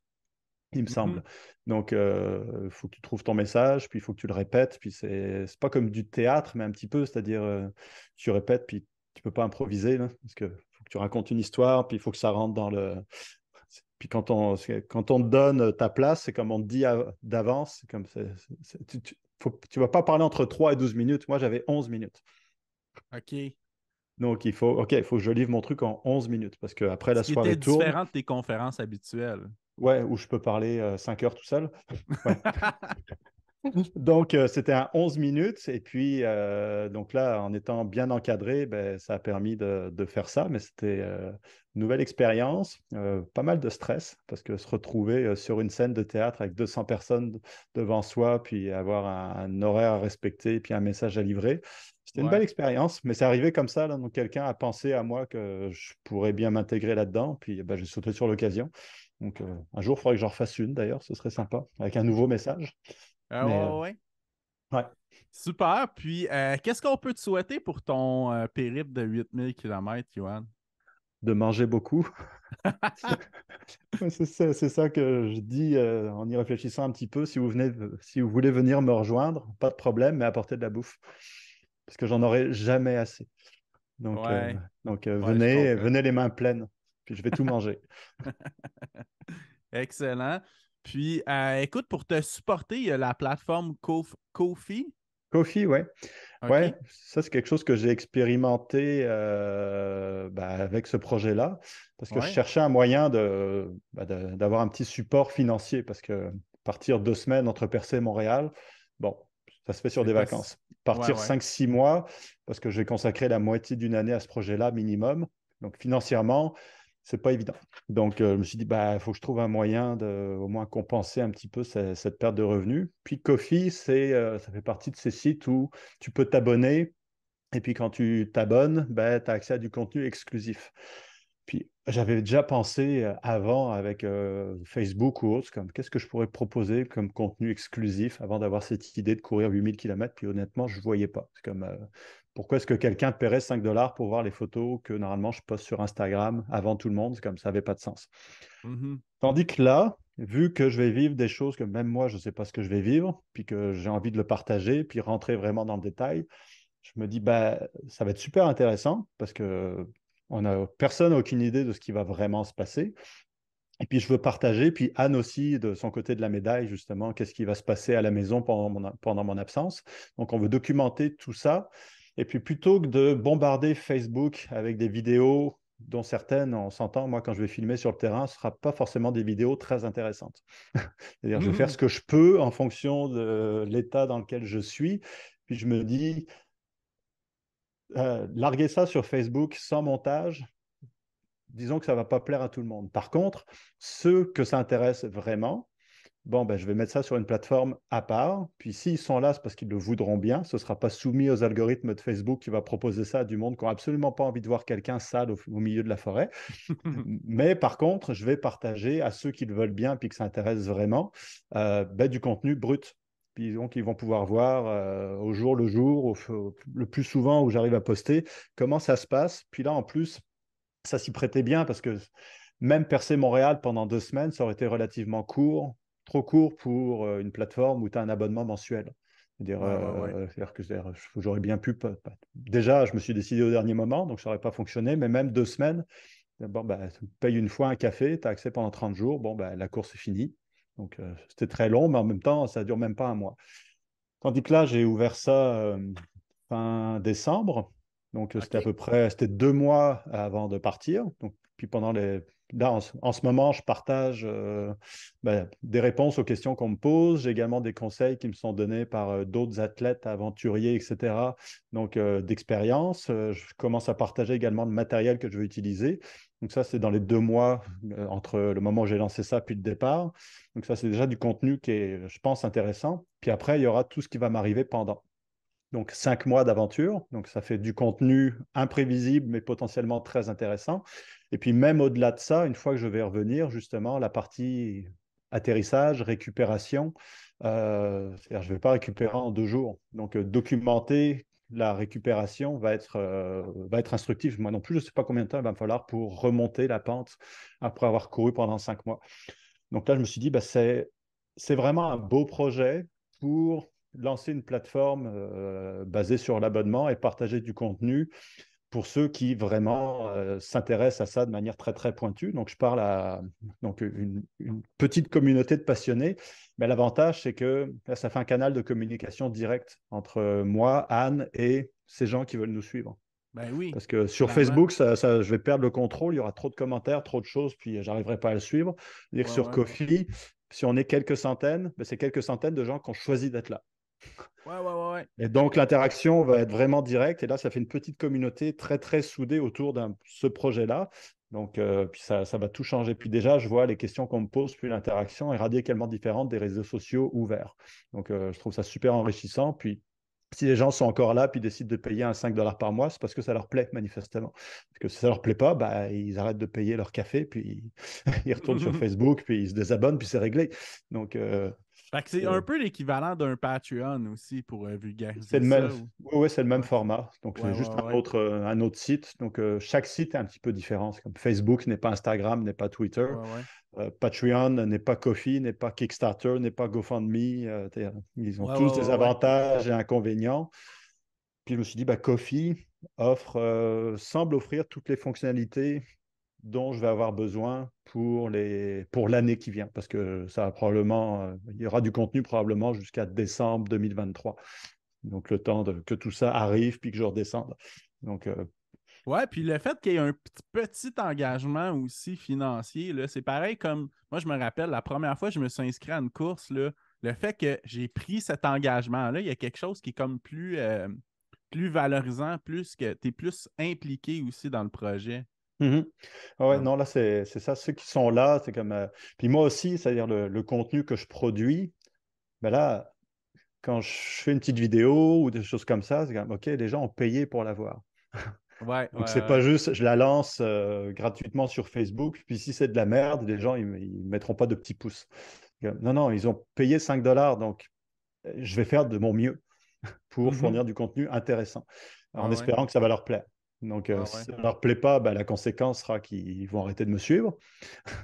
Speaker 2: il me
Speaker 1: Mhm.
Speaker 2: semble. Donc, il faut que tu trouves ton message, puis il faut que tu le répètes. Puis c'est pas comme du théâtre, mais un petit peu, c'est-à-dire, tu répètes, puis tu peux pas improviser, là, parce que faut que tu racontes une histoire, puis il faut que ça rentre dans le. Puis quand on te donne ta place, c'est comme on te dit d'avance, c'est comme tu vas pas parler entre 3 et 12 minutes. Moi, j'avais 11 minutes.
Speaker 1: OK.
Speaker 2: Donc, il faut que je livre mon truc en 11 minutes, parce qu'après
Speaker 1: Ce
Speaker 2: la
Speaker 1: qui était
Speaker 2: soirée tourne,
Speaker 1: différent de tes conférences habituelles.
Speaker 2: ouais, où je peux parler 5 heures tout seul. Ouais. Donc, c'était à 11 minutes. Et puis, donc là, en étant bien encadré, ben, ça a permis de faire ça. Mais c'était une nouvelle expérience, pas mal de stress, parce que se retrouver sur une scène de théâtre avec 200 personnes devant soi, puis avoir un horaire à respecter, puis un message à livrer, c'était une
Speaker 1: Ouais.
Speaker 2: belle expérience. Mais c'est arrivé comme ça, là. Donc, quelqu'un a pensé à moi que je pourrais bien m'intégrer là-dedans. Puis, ben, j'ai sauté sur l'occasion. Donc, un jour, il faudrait que j'en refasse une, d'ailleurs. Ce serait sympa, avec un nouveau message. Mais
Speaker 1: Ouais, ouais.
Speaker 2: ouais,
Speaker 1: Super. Puis, qu'est-ce qu'on peut te souhaiter pour ton périple de 8 000 kilomètres, Johan?
Speaker 2: de manger beaucoup. Ouais, c'est ça que je dis en y réfléchissant un petit peu. Si vous voulez venir me rejoindre, pas de problème, mais apportez de la bouffe. Parce que j'en aurai jamais assez. Donc,
Speaker 1: Ouais, ouais, je
Speaker 2: venez,
Speaker 1: comprends.
Speaker 2: venez les mains pleines. Puis je vais tout manger.
Speaker 1: Excellent. Puis, écoute, pour te supporter, il y a la plateforme Kofi.
Speaker 2: Coffee, ouais. Ouais,
Speaker 1: OK?
Speaker 2: ça c'est quelque chose que j'ai expérimenté avec ce projet-là, parce que je
Speaker 1: Ouais.
Speaker 2: cherchais un moyen d'avoir un petit support financier, parce que partir 2 semaines entre Percé et Montréal, bon, ça se fait sur
Speaker 1: C'est
Speaker 2: des
Speaker 1: pas.
Speaker 2: vacances.
Speaker 1: Ouais,
Speaker 2: Partir
Speaker 1: ouais.
Speaker 2: 5, 6 mois, parce que j'ai consacré la moitié d'une année à ce projet-là minimum, donc financièrement, c'est pas évident. Donc, je me suis dit, bah, il faut que je trouve un moyen de au moins compenser un petit peu cette perte de revenus. Puis, Kofi, ça fait partie de ces sites où tu peux t'abonner et puis quand tu t'abonnes, ben, tu as accès à du contenu exclusif. Puis j'avais déjà pensé avant avec Facebook ou autre, comme qu'est-ce que je pourrais proposer comme contenu exclusif avant d'avoir cette idée de courir 8 000 kilomètres. Puis honnêtement, je ne voyais pas. C'est comme pourquoi est-ce que quelqu'un paierait 5 dollars pour voir les photos que normalement je poste sur Instagram avant tout le monde? C'est comme ça n'avait pas de sens.
Speaker 1: Mhm.
Speaker 2: Tandis que là, vu que je vais vivre des choses que même moi, je ne sais pas ce que je vais vivre, puis que j'ai envie de le partager, puis rentrer vraiment dans le détail, je me dis, bah, ça va être super intéressant parce que personne n'a aucune idée de ce qui va vraiment se passer. Et puis, je veux partager. Puis, Anne aussi, de son côté de la médaille, justement, qu'est-ce qui va se passer à la maison pendant mon absence. Donc, on veut documenter tout ça. Et puis, plutôt que de bombarder Facebook avec des vidéos dont certaines, on s'entend, moi, quand je vais filmer sur le terrain, ce ne sera pas forcément des vidéos très intéressantes. C'est-à-dire, je vais faire ce
Speaker 1: Mhm.
Speaker 2: que je peux en fonction de l'état dans lequel je suis. Puis, je me dis, larguer ça sur Facebook sans montage, disons que ça ne va pas plaire à tout le monde. Par contre, ceux que ça intéresse vraiment, bon, ben, je vais mettre ça sur une plateforme à part. Puis s'ils sont là, c'est parce qu'ils le voudront bien. Ce ne sera pas soumis aux algorithmes de Facebook qui va proposer ça à du monde qui n'a absolument pas envie de voir quelqu'un sale au milieu de la forêt. Mais par contre, je vais partager à ceux qui le veulent bien puis que ça intéresse vraiment du contenu brut. Puis donc, ils vont pouvoir voir au jour le jour, le plus souvent où j'arrive à poster, comment ça se passe. Puis là, en plus, ça s'y prêtait bien parce que même percer Montréal pendant 2 semaines, ça aurait été relativement court, trop court pour une plateforme où tu as un abonnement mensuel.
Speaker 1: Ouais, ouais, ouais.
Speaker 2: C'est-à-dire que j'aurais bien pu. Déjà, je me suis décidé au dernier moment, donc ça n'aurait pas fonctionné, mais même 2 semaines, bon, bah, tu payes une fois un café, tu as accès pendant 30 jours, bon, bah, la course est finie. Donc, c'était très long, mais en même temps, ça ne dure même pas un mois. Tandis que là, j'ai ouvert ça fin décembre. Donc, c'était à
Speaker 1: OK?
Speaker 2: peu près, c'était 2 mois avant de partir. Donc, Puis là, en ce moment, je partage des réponses aux questions qu'on me pose. J'ai également des conseils qui me sont donnés par d'autres athlètes, aventuriers, etc. Donc, d'expérience. Je commence à partager également le matériel que je veux utiliser. Donc, ça, c'est dans les 2 mois entre le moment où j'ai lancé ça puis le départ. Donc, ça, c'est déjà du contenu qui est, je pense, intéressant. Puis après, il y aura tout ce qui va m'arriver pendant. Donc, 5 mois d'aventure. Donc, ça fait du contenu imprévisible, mais potentiellement très intéressant. Et puis, même au-delà de ça, une fois que je vais revenir, justement, la partie atterrissage, récupération, c'est-à-dire, je ne vais pas récupérer en 2 jours. Donc, documenter la récupération va être instructif. Moi non plus, je ne sais pas combien de temps il va me falloir pour remonter la pente après avoir couru pendant 5 mois. Donc là, je me suis dit, c'est vraiment un beau projet pour lancer une plateforme basée sur l'abonnement et partager du contenu pour ceux qui vraiment s'intéressent à ça de manière très, très pointue. Donc, je parle à donc, une petite communauté de passionnés. Mais l'avantage, c'est que là, ça fait un canal de communication direct entre moi, Anne et ces gens qui veulent nous suivre.
Speaker 1: Ben oui,
Speaker 2: Parce que sur
Speaker 1: clairement.
Speaker 2: Facebook, je vais perdre le contrôle, il y aura trop de commentaires, trop de choses, puis j'arriverai pas à le suivre. Dire que
Speaker 1: Ouais,
Speaker 2: sur
Speaker 1: ouais.
Speaker 2: Ko-fi, si on est quelques centaines, c'est quelques centaines de gens qui ont choisi d'être là.
Speaker 1: Ouais, ouais, ouais, ouais.
Speaker 2: Et donc l'interaction va être vraiment directe. Et là, ça fait une petite communauté très, très soudée autour de ce projet-là. Donc, puis ça va tout changer. Puis déjà, je vois les questions qu'on me pose, puis l'interaction est radicalement différente des réseaux sociaux ouverts. Donc, je trouve ça super enrichissant. Puis, si les gens sont encore là puis décident de payer un 5 dollars par mois, c'est parce que ça leur plaît, manifestement. Parce que si ça leur plaît pas, ils arrêtent de payer leur café, puis ils retournent sur Facebook, puis ils se désabonnent, puis c'est réglé. Donc,
Speaker 1: Fait que c'est un
Speaker 2: c'est
Speaker 1: peu l'équivalent d'un Patreon aussi pour
Speaker 2: c'est
Speaker 1: vulgariser
Speaker 2: le même,
Speaker 1: ça. Ou...
Speaker 2: ouais, c'est le même
Speaker 1: Ouais,
Speaker 2: format. Donc,
Speaker 1: ouais,
Speaker 2: c'est juste
Speaker 1: ouais, ouais.
Speaker 2: un autre site. Donc, chaque site est un petit peu différent. C'est comme Facebook n'est pas Instagram, n'est pas Twitter.
Speaker 1: Ouais, ouais.
Speaker 2: Patreon n'est pas Ko-fi, n'est pas Kickstarter, n'est pas GoFundMe. Ils ont
Speaker 1: Ouais, ouais,
Speaker 2: tous des
Speaker 1: ouais, ouais.
Speaker 2: avantages et inconvénients. Puis je me suis dit, Ko-fi semble offrir toutes les fonctionnalités dont je vais avoir besoin pour l'année qui vient, parce que ça va probablement, il y aura du contenu probablement jusqu'à décembre 2023. Donc le temps que tout ça arrive puis que je redescende. Donc,
Speaker 1: Ouais, puis le fait qu'il y ait un petit engagement aussi financier, là, c'est pareil comme moi, je me rappelle la première fois que je me suis inscrit à une course, là, le fait que j'ai pris cet engagement-là, il y a quelque chose qui est comme plus valorisant, plus que tu es plus impliqué aussi dans le projet.
Speaker 2: mhm. Ouais,
Speaker 1: Donc,
Speaker 2: non, là, c'est ça. Ceux qui sont là, c'est comme. Puis moi aussi, c'est-à-dire le contenu que je produis, là, quand je fais une petite vidéo ou des choses comme ça, c'est comme, OK, les gens ont payé pour la voir.
Speaker 1: ouais, ouais,
Speaker 2: Donc, c'est pas
Speaker 1: ouais.
Speaker 2: juste, je la lance gratuitement sur Facebook, puis si c'est de la merde, les gens, ils mettront pas de petits pouces. Non, non, ils ont payé 5 dollars, donc je vais faire de mon mieux pour
Speaker 1: Mhm.
Speaker 2: fournir du contenu intéressant,
Speaker 1: Ouais,
Speaker 2: en
Speaker 1: ouais,
Speaker 2: espérant que ça va leur plaire. Donc,
Speaker 1: ouais,
Speaker 2: si
Speaker 1: ouais.
Speaker 2: ça ne leur plaît pas, la conséquence sera qu'ils vont arrêter de me suivre.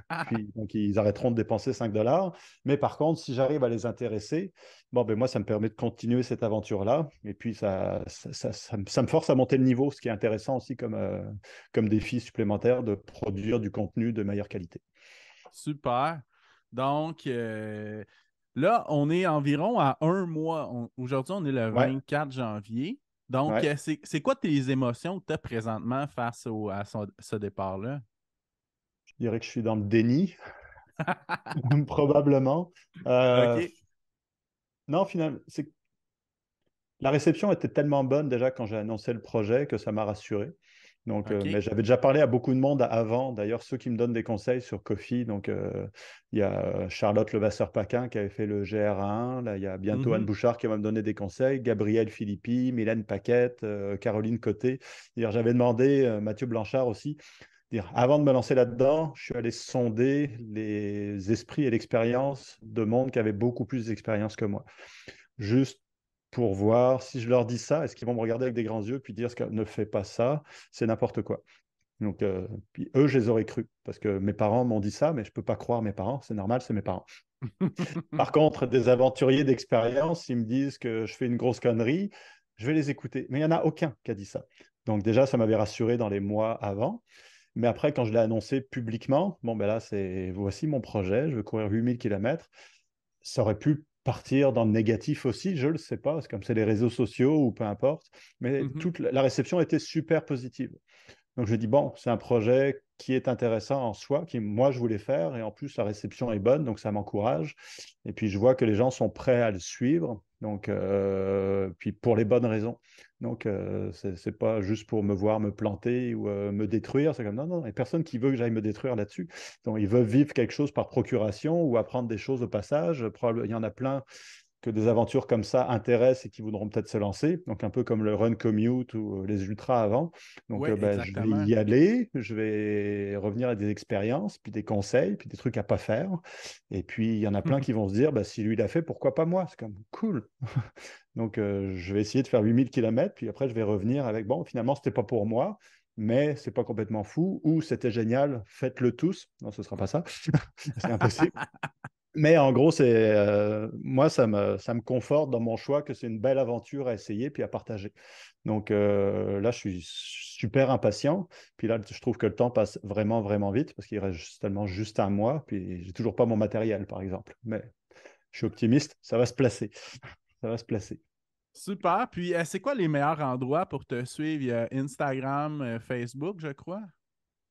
Speaker 1: Ah,
Speaker 2: Puis, donc, ils arrêteront de dépenser 5 dollars. Mais par contre, si j'arrive à les intéresser, moi, ça me permet de continuer cette aventure-là. Et puis, ça me force à monter le niveau, ce qui est intéressant aussi comme défi supplémentaire de produire du contenu de meilleure qualité.
Speaker 1: super. Donc, là, on est environ à un mois. Aujourd'hui, on est le
Speaker 2: Ouais,
Speaker 1: 24 janvier. Donc,
Speaker 2: ouais.
Speaker 1: c'est quoi tes émotions que tu as présentement face à ce départ-là?
Speaker 2: Je dirais que je suis dans le déni, probablement. Euh,
Speaker 1: OK,
Speaker 2: non, finalement, la réception était tellement bonne déjà quand j'ai annoncé le projet que ça m'a rassuré. Donc,
Speaker 1: OK.
Speaker 2: mais j'avais déjà parlé à beaucoup de monde avant. D'ailleurs, ceux qui me donnent des conseils sur Kofi, donc il y a Charlotte Levasseur-Paquin qui avait fait le GR1. Là, il y a bientôt Anne
Speaker 1: Mhm.
Speaker 2: Bouchard qui va me donner des conseils. Gabrielle Philippi, Mylène Paquette, Caroline Côté. J'avais demandé Mathieu Blanchard aussi. Avant de me lancer là-dedans, je suis allé sonder les esprits et l'expérience de monde qui avaient beaucoup plus d'expérience que moi. Juste pour voir si je leur dis ça, est-ce qu'ils vont me regarder avec des grands yeux puis dire ne fais pas ça, c'est n'importe quoi. Donc, puis eux, je les aurais cru parce que mes parents m'ont dit ça, mais je ne peux pas croire mes parents, c'est normal, c'est mes parents. Par contre, des aventuriers d'expérience, ils me disent que je fais une grosse connerie, je vais les écouter. Mais il n'y en a aucun qui a dit ça. Donc déjà, ça m'avait rassuré dans les mois avant. Mais après, quand je l'ai annoncé publiquement, là, voici mon projet, je veux courir 8 000 km. Ça aurait pu partir dans le négatif aussi, je ne le sais pas, c'est comme c'est les réseaux sociaux ou peu importe. Mais
Speaker 1: Mhm.
Speaker 2: toute la réception était super positive. Donc, je dis, bon, c'est un projet qui est intéressant en soi, qui moi, je voulais faire. Et en plus, la réception est bonne, donc ça m'encourage. Et puis, je vois que les gens sont prêts à le suivre. Donc, puis pour les bonnes raisons. Donc, c'est pas juste pour me voir me planter ou me détruire. C'est comme, non, non, il n'y a personne qui veut que j'aille me détruire là-dessus. Donc, ils veulent vivre quelque chose par procuration ou apprendre des choses au passage. Il y en a plein que des aventures comme ça intéressent et qui voudront peut-être se lancer. Donc, un peu comme le run commute ou les ultras avant. Donc,
Speaker 1: Oui,
Speaker 2: ben, je vais
Speaker 1: exactement.
Speaker 2: y aller, je vais revenir à des expériences, puis des conseils, puis des trucs à pas faire. Et puis, il y en a plein qui vont se dire, bah, si lui l'a fait, pourquoi pas moi? C'est comme cool. Donc, je vais essayer de faire 8000 km, puis après, je vais revenir avec, bon, finalement, c'était pas pour moi, mais c'est pas complètement fou, ou c'était génial, faites-le tous. Non, ce sera pas ça, c'est impossible. Mais en gros, moi, ça me conforte dans mon choix que c'est une belle aventure à essayer puis à partager. Donc là, je suis super impatient. Puis là, je trouve que le temps passe vraiment, vraiment vite parce qu'il reste tellement juste un mois. Puis j'ai toujours pas mon matériel, par exemple. Mais je suis optimiste, ça va se placer. Ça va se placer.
Speaker 1: Super. Puis, c'est quoi les meilleurs endroits pour te suivre? Il y a Instagram, Facebook, je crois.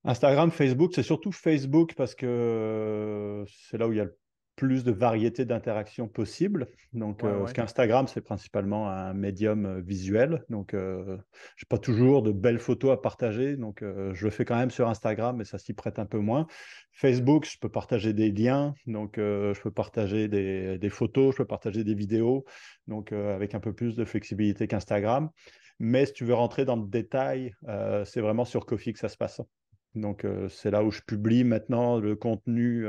Speaker 2: Instagram, Facebook, c'est surtout Facebook parce que c'est là où il y a le plus de variété d'interactions possibles. Donc,
Speaker 1: Ouais,
Speaker 2: parce
Speaker 1: ouais.
Speaker 2: qu'Instagram, c'est principalement un médium visuel. Donc, j'ai pas toujours de belles photos à partager. Donc, je le fais quand même sur Instagram, mais ça s'y prête un peu moins. Facebook, je peux partager des liens. Donc, je peux partager des photos, je peux partager des vidéos. Donc, avec un peu plus de flexibilité qu'Instagram. Mais si tu veux rentrer dans le détail, c'est vraiment sur Ko-fi que ça se passe. Donc, c'est là où je publie maintenant le contenu,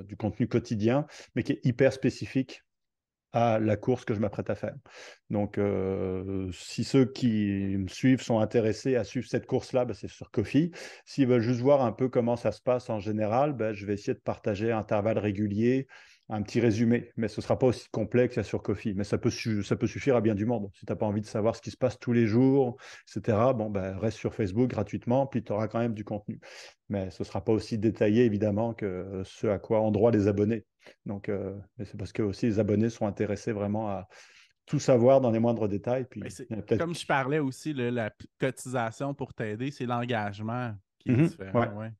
Speaker 2: du contenu quotidien, mais qui est hyper spécifique à la course que je m'apprête à faire. Donc, si ceux qui me suivent sont intéressés à suivre cette course-là, ben, c'est sur Ko-fi. S'ils veulent juste voir un peu comment ça se passe en général, ben, je vais essayer de partager à intervalles réguliers un petit résumé, mais ce ne sera pas aussi complet qu'il y a sur Ko-fi. Mais ça peut suffire à bien du monde. Si tu n'as pas envie de savoir ce qui se passe tous les jours, etc., bon, ben, reste sur Facebook gratuitement, puis tu auras quand même du contenu. Mais ce ne sera pas aussi détaillé, évidemment, que ce à quoi ont droit les abonnés. Donc, c'est parce que aussi les abonnés sont intéressés vraiment à tout savoir dans les moindres détails.
Speaker 1: Ben,
Speaker 2: Puis, il y en a peut-être.
Speaker 1: comme je parlais aussi, là, cotisation pour t'aider, c'est l'engagement qui est
Speaker 2: Mhm,
Speaker 1: différent,
Speaker 2: ouais,
Speaker 1: ouais.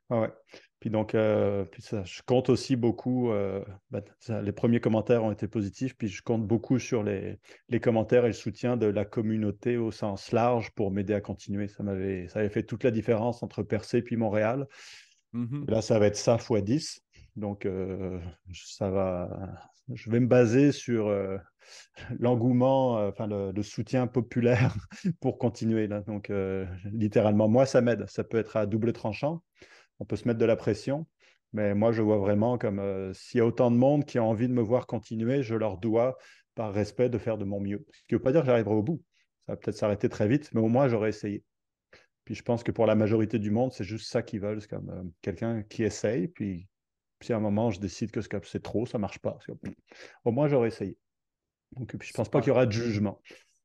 Speaker 2: ouais, ouais. Puis donc, puis ça, je compte aussi beaucoup. Les premiers commentaires ont été positifs, puis je compte beaucoup sur les commentaires et le soutien de la communauté au sens large pour m'aider à continuer. Ça avait fait toute la différence entre Percé puis Montréal.
Speaker 1: Mhm.
Speaker 2: Et là, ça va être ça fois 10. Donc, ça va. Je vais me baser sur l'engouement, enfin le soutien populaire pour continuer là. Donc, littéralement, moi, ça m'aide. Ça peut être à double tranchant. On peut se mettre de la pression. Mais moi, je vois vraiment comme s'il y a autant de monde qui a envie de me voir continuer, je leur dois, par respect, de faire de mon mieux. Ce qui ne veut pas dire que j'arriverai au bout. Ça va peut-être s'arrêter très vite, mais au moins, j'aurais essayé. Puis je pense que pour la majorité du monde, c'est juste ça qu'ils veulent. C'est comme quelqu'un qui essaye, puis si à un moment, je décide que c'est trop, ça marche pas. Au moins, j'aurais essayé. Donc, puis je pense pas qu'il y
Speaker 1: Super.
Speaker 2: aura de jugement.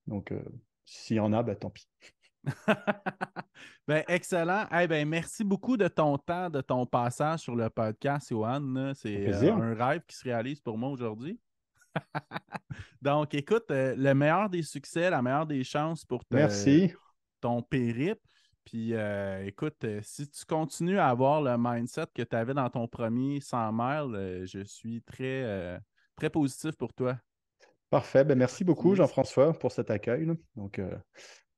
Speaker 2: Donc, s'il y en a, ben, tant pis.
Speaker 1: Ben, excellent. Eh ben, merci beaucoup de ton temps, de ton passage sur le podcast, Johan, là.
Speaker 2: Un
Speaker 1: C'est
Speaker 2: plaisir.
Speaker 1: un rêve qui se réalise pour moi aujourd'hui. Donc, écoute, le meilleur des succès, la meilleure des chances pour
Speaker 2: Merci.
Speaker 1: ton périple. Puis, écoute, si tu continues à avoir le mindset que tu avais dans ton premier 100 miles, je suis très positif pour toi.
Speaker 2: Parfait. Ben, merci beaucoup,
Speaker 1: Optimiste.
Speaker 2: Jean-François, pour cet accueil, là. Donc,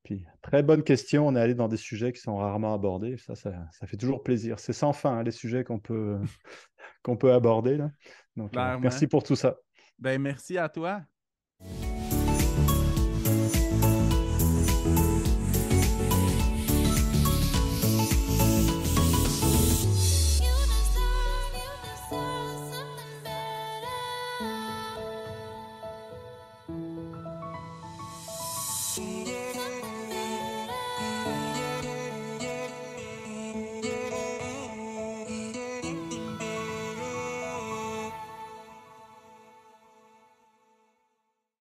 Speaker 2: puis, très bonne question. On est allé dans des sujets qui sont rarement abordés. Ça fait toujours plaisir. C'est sans fin, hein, les sujets qu'on peut aborder, là. Donc,
Speaker 1: Clairement.
Speaker 2: merci pour tout ça.
Speaker 1: Ben, merci à toi.
Speaker 3: Yeah.